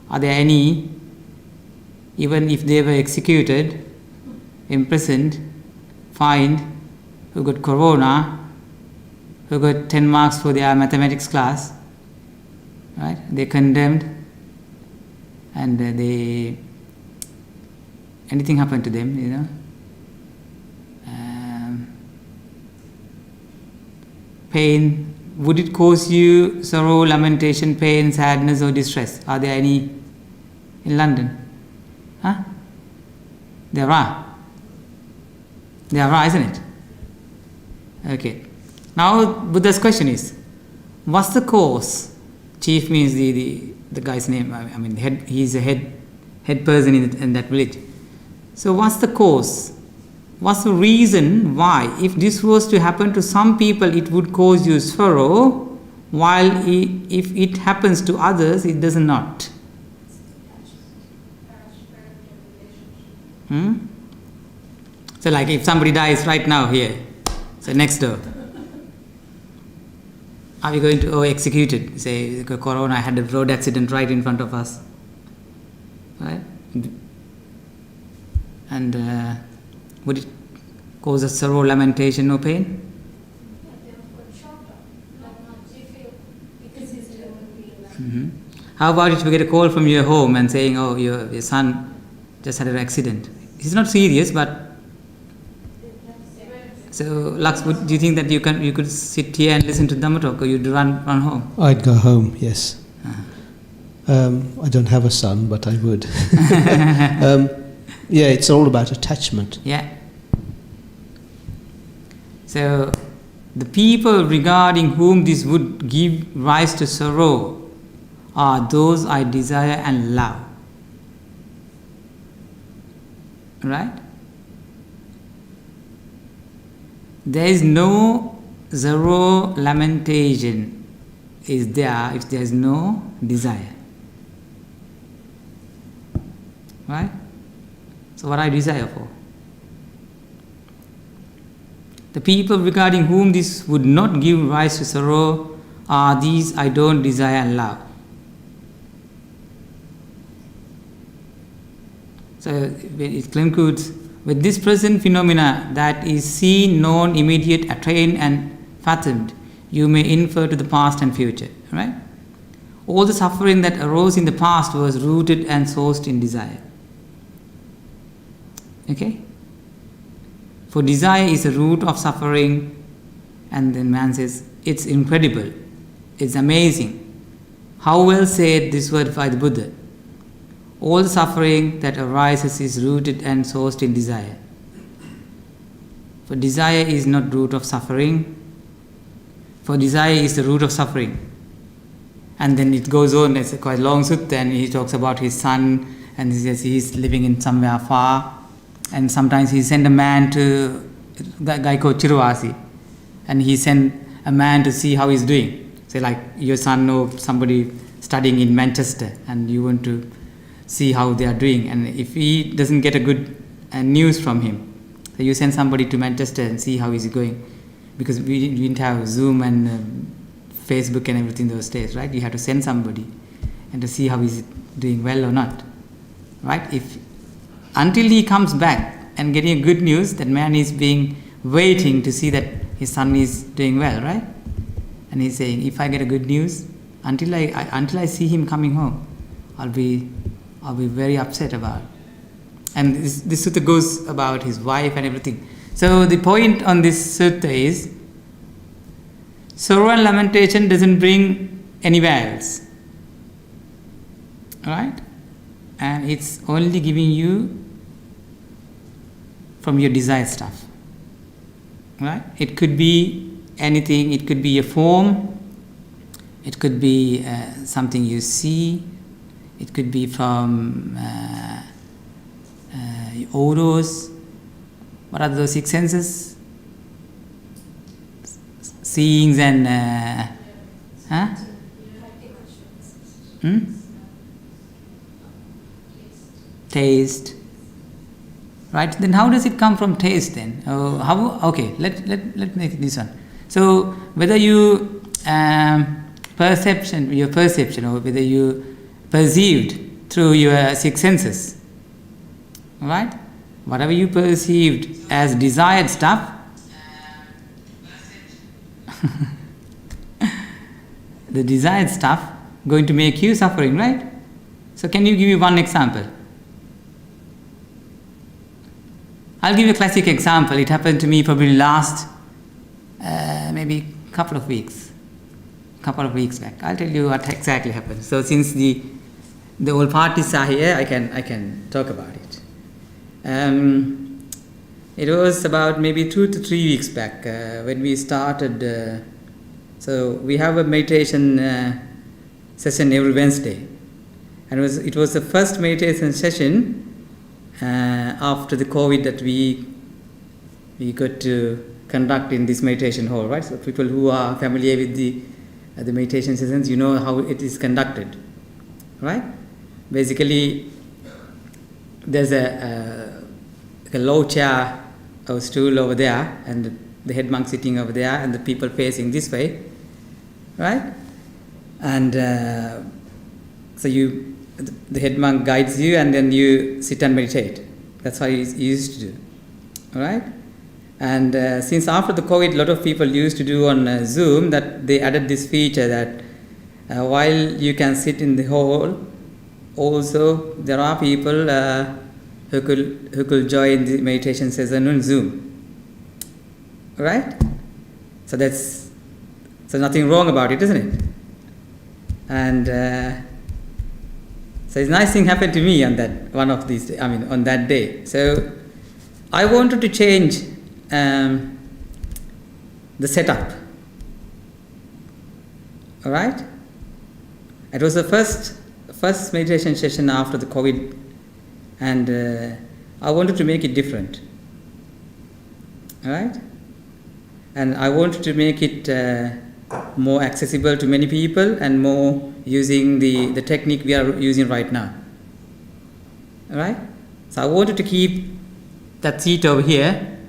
Are there any, even if they were executed, imprisoned, fined, who got corona, who got 10 marks for their mathematics class, right? They condemned and they anything happened to them, pain, would it cause you sorrow, lamentation, pain, sadness or distress? Are there any in London? Huh? There are, isn't it? Okay. Now Buddha's question is, what's the cause? Chief means the guy's name. I mean, he's a head person in that village. So what's the cause? What's the reason why, if this was to happen to some people, it would cause you sorrow, while if it happens to others, it does not? So like if somebody dies right now here, so next door, are we going to execute it? Say Corona had a road accident right in front of us, right? And would it cause us sorrow, lamentation, or pain? How about if you get a call from your home and saying, "Oh, your son just had an accident"? It's not serious, but so Lux, do you think that you could sit here and listen to Dhamma talk, or you'd run home? I'd go home. Yes. I don't have a son, but I would. Yeah, it's all about attachment. Yeah. So, the people regarding whom this would give rise to sorrow are those I desire and love. Right? There is no sorrow, lamentation is there if there is no desire. Right? So what I desire for? The people regarding whom this would not give rise to sorrow are these I don't desire and love. So it concludes, with this present phenomena that is seen, known, immediate, attained and fathomed, you may infer to the past and future. Right? All the suffering that arose in the past was rooted and sourced in desire. Okay? For desire is the root of suffering, and then man says, it's incredible, it's amazing. How well said this word by the Buddha. All the suffering that arises is rooted and sourced in desire. For desire is not root of suffering. For desire is the root of suffering. And then it goes on, it's a quite long sutta, and he talks about his son, and he says he's living in somewhere far. And sometimes he sent a man to that guy called Chiruvasi, and he sent a man to see how he's doing. Say like your son or somebody studying in Manchester, and you want to see how they are doing. And if he doesn't get a good news from him, so you send somebody to Manchester and see how he's going, because we didn't have Zoom and Facebook and everything those days, right? You have to send somebody and to see how he's doing well or not, right? Until he comes back and getting a good news, that man is waiting to see that his son is doing well, right? And he's saying, if I get a good news, until I see him coming home, I'll be very upset about it. And this sutta goes about his wife and everything. So the point on this sutta is, sorrow and lamentation doesn't bring anywhere else, right? And it's only giving you from your desire stuff, right? It could be anything. It could be a form. It could be something you see. It could be from odors. What are those 6 senses? Seeings and taste. Right? Then how does it come from taste then? Okay, let make this one. So whether you your perception, or whether you perceived through your 6 senses, right? Whatever you perceived as desired stuff, the desired stuff going to make you suffering, right? So can you give me one example? I'll give you a classic example. It happened to me probably last maybe couple of weeks back. I'll tell you what exactly happened. So since the whole parties are here, I can talk about it. It was about maybe 2 to 3 weeks back when we started. So we have a meditation session every Wednesday, and it was the first meditation session after the COVID that we got to conduct in this meditation hall, right? So people who are familiar with the meditation sessions, you know how it is conducted, right? Basically, there's a low chair or stool over there, and the head monk sitting over there, and the people facing this way, right? And so the head monk guides you, and then you sit and meditate. That's how he used to do, all right? And since after the COVID, a lot of people used to do on Zoom, that they added this feature that while you can sit in the hall, also there are people who could join the meditation session on Zoom, right? So there's nothing wrong about it, isn't it? And so a nice thing happened to me on on that day. So I wanted to change the setup. All right? It was the first meditation session after the COVID, and I wanted to make it different. All right? And I wanted to make it more accessible to many people and more using the technique we are using right now. All right? So I wanted to keep that seat over here.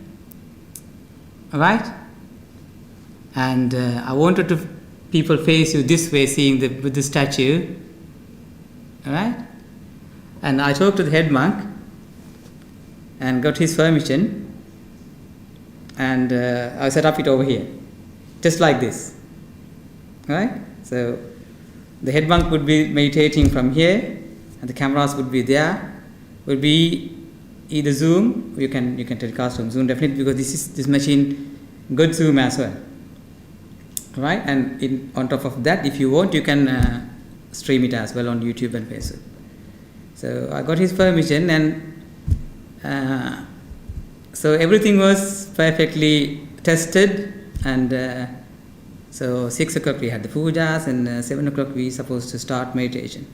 All right? And I wanted people face you this way, seeing with the statue. All right? And I talked to the head monk and got his permission, and I set up it over here, just like this. All right? So the head monk would be meditating from here, and the cameras would be there. Would be either Zoom, you can telecast from Zoom definitely, because this machine got Zoom as well, right? And on top of that, if you want, you can stream it as well on YouTube and Facebook. So I got his permission, and so everything was perfectly tested, and so 6 o'clock we had the pujas, and 7 o'clock we supposed to start meditation.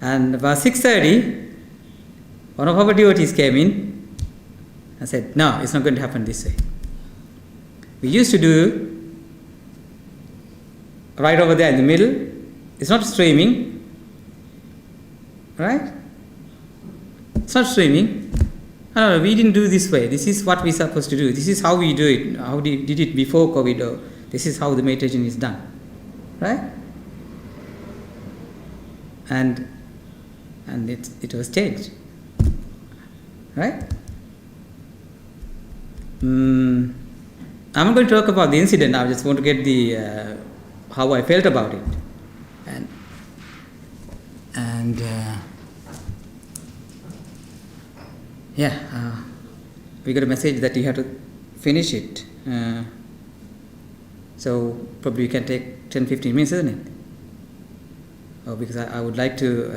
And about 6:30, one of our devotees came in and said, "No, it's not going to happen this way. We used to do right over there in the middle. It's not streaming, right? It's not streaming. No, we didn't do this way. This is what we're supposed to do. This is how we do it. How we did it before COVID. Or this is how the meditation is done, right?" And it was changed, right? I'm not going to talk about the incident. I just want to get the how I felt about it, and we got a message that you have to finish it. So probably you can take 10-15 minutes, isn't it? Because I would like to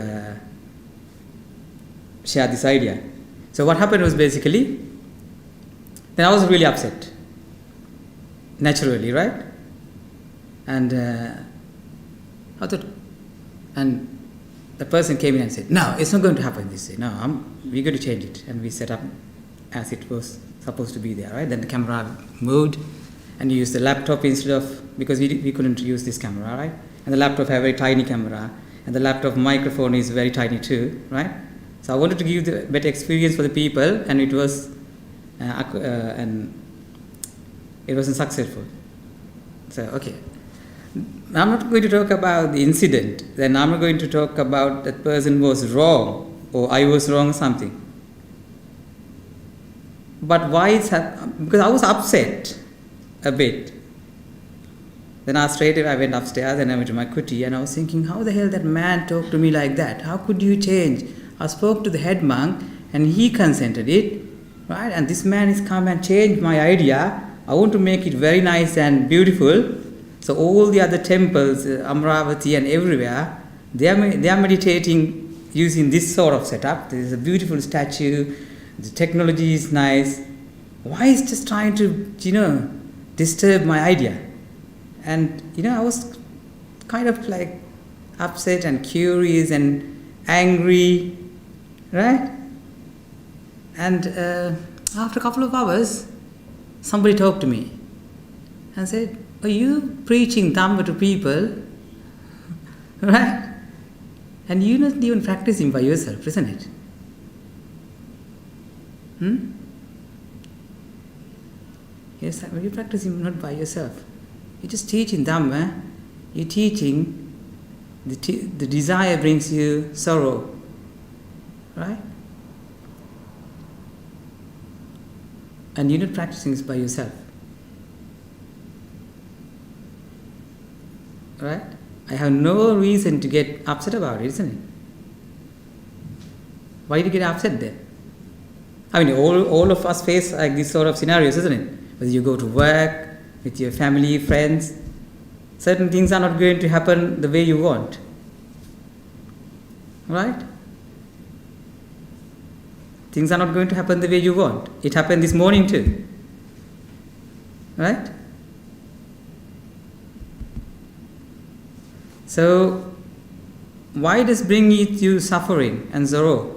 share this idea. So what happened was basically, then I was really upset, naturally, right? And I thought, and the person came in and said, "No, it's not going to happen this way. No, we're going to change it." And we set up as it was supposed to be there, right? Then the camera moved, and you used the laptop instead of, because we couldn't use this camera, right? And the laptop had a very tiny camera, and the laptop microphone is very tiny too, right? So I wanted to give the better experience for the people, and it was and it wasn't successful. So okay, I'm not going to talk about the incident. Then I'm not going to talk about that person was wrong or I was wrong or something. But why it's because I was upset a bit. Then I went upstairs and I went to my kuti, and I was thinking, how the hell that man talked to me like that? How could you change? I spoke to the head monk, and he consented it, right? And this man is come and changed my idea. I want to make it very nice and beautiful. So all the other temples, Amravati and everywhere, they are meditating using this sort of setup. There is a beautiful statue. The technology is nice. Why is just trying to, disturb my idea? And, I was kind of like upset and curious and angry, right? And after a couple of hours, somebody talked to me and said, are you preaching Dhamma to people? Right? And you're not even practicing by yourself, isn't it? Yes, you're practicing not by yourself. You're just teaching Dhamma. You're teaching, the desire brings you sorrow. Right? And you're not practicing this by yourself. Right? I have no reason to get upset about it, isn't it? Why do you get upset then? I mean, all of us face like this sort of scenarios, isn't it? Whether you go to work, with your family, friends, certain things are not going to happen the way you want. Right? Things are not going to happen the way you want. It happened this morning too. Right? So, why does bring you suffering and sorrow?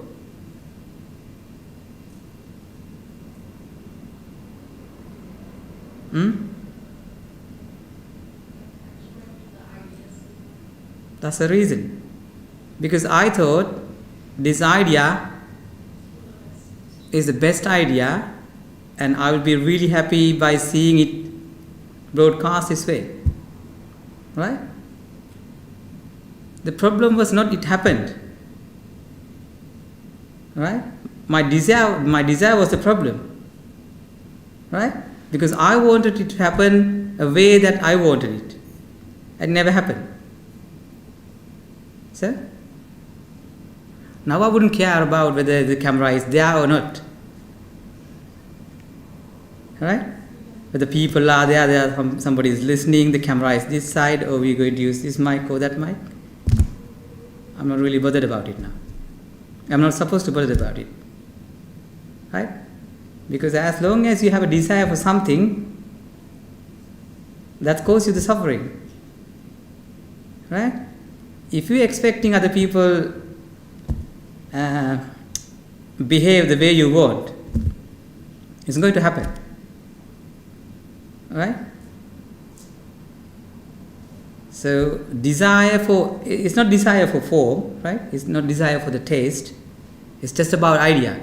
That's the reason. Because I thought this idea is the best idea, and I will be really happy by seeing it broadcast this way. Right? The problem was not it happened. Right? My desire was the problem. Right? Because I wanted it to happen a way that I wanted it. It never happened. So, now I wouldn't care about whether the camera is there or not. Right? Whether people are there, somebody is listening, the camera is this side, or we're going to use this mic or that mic. I'm not really bothered about it now. I'm not supposed to bother about it. Right? Because as long as you have a desire for something, that causes you the suffering. Right? If you're expecting other people behave the way you want, it's going to happen. Right? So it's not desire for form, right? It's not desire for the taste. It's just about idea.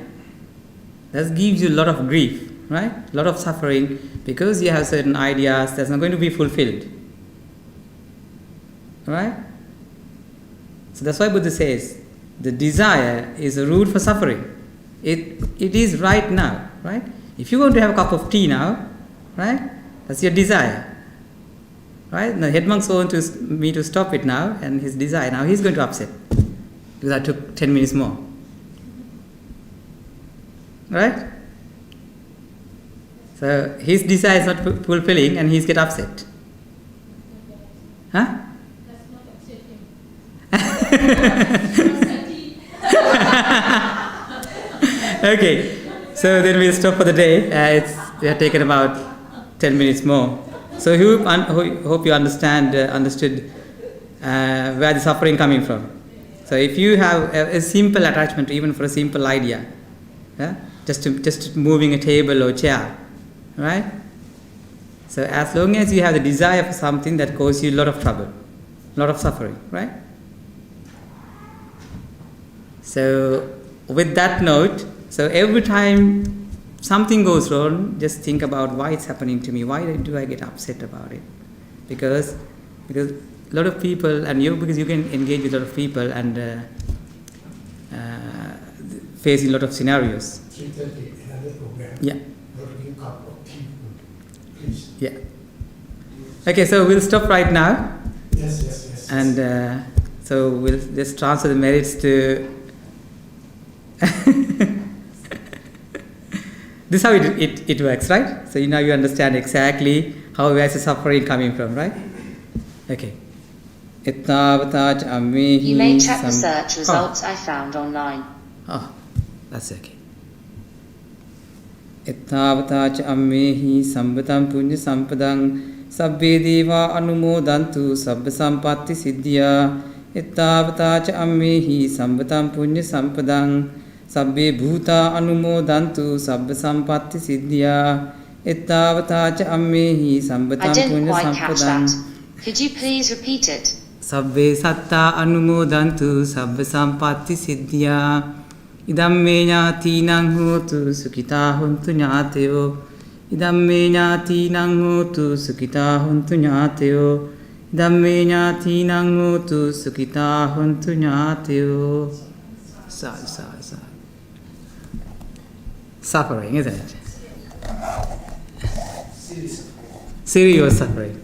That gives you a lot of grief, right? A lot of suffering because you have certain ideas that's not going to be fulfilled. Right? So that's why Buddha says the desire is a root for suffering. It is right now, right? If you want to have a cup of tea now, right? That's your desire. Right? The head monks want me to stop it now, and his desire, now he's going to upset because I took 10 minutes more. Right? So his desire is not fulfilling and he's get upset. Huh? That's not upsetting. Okay, so then we'll stop for the day. We have taken about 10 minutes more. So hope you understood where the suffering coming from. So if you have a simple attachment, even for a simple idea, yeah, just moving a table or chair, right? So as long as you have the desire for something, that causes you a lot of trouble, a lot of suffering, right? So with that note, so every time something goes wrong, just think about why it's happening to me. Why do I get upset about it? Because a lot of people, and because you can engage with a lot of people and facing a lot of scenarios. Yeah. Yeah. Okay, so we'll stop right now. Yes. And so we'll just transfer the merits to This is how it works, right? So now you understand exactly how where is the suffering coming from, right? Okay. You may check the search results I found online. Oh, that's okay. Ettavata cha ammehi sambatam punya sampadang sabbe deva anumodantu sabba sampatti siddhya. Ettavata cha ammehi sambatam punya sampadang sabbe bhuta anumodantu sabba sampatti siddhya. Ettavata cha ammehi sambatam punya I didn't quite catch sampadang. that. Could you please repeat it? Sabbe satta anumodantu sabba sampatti siddhya. Idamme ñātīnaṃ hotu sukitā hontu ñāteyo. Idamme ñātīnaṃ hotu sukitā hontu ñāteyo. Idamme ñātīnaṃ hotu sukitā hontu ñāteyo. Sad. Suffering, isn't it? Serious suffering.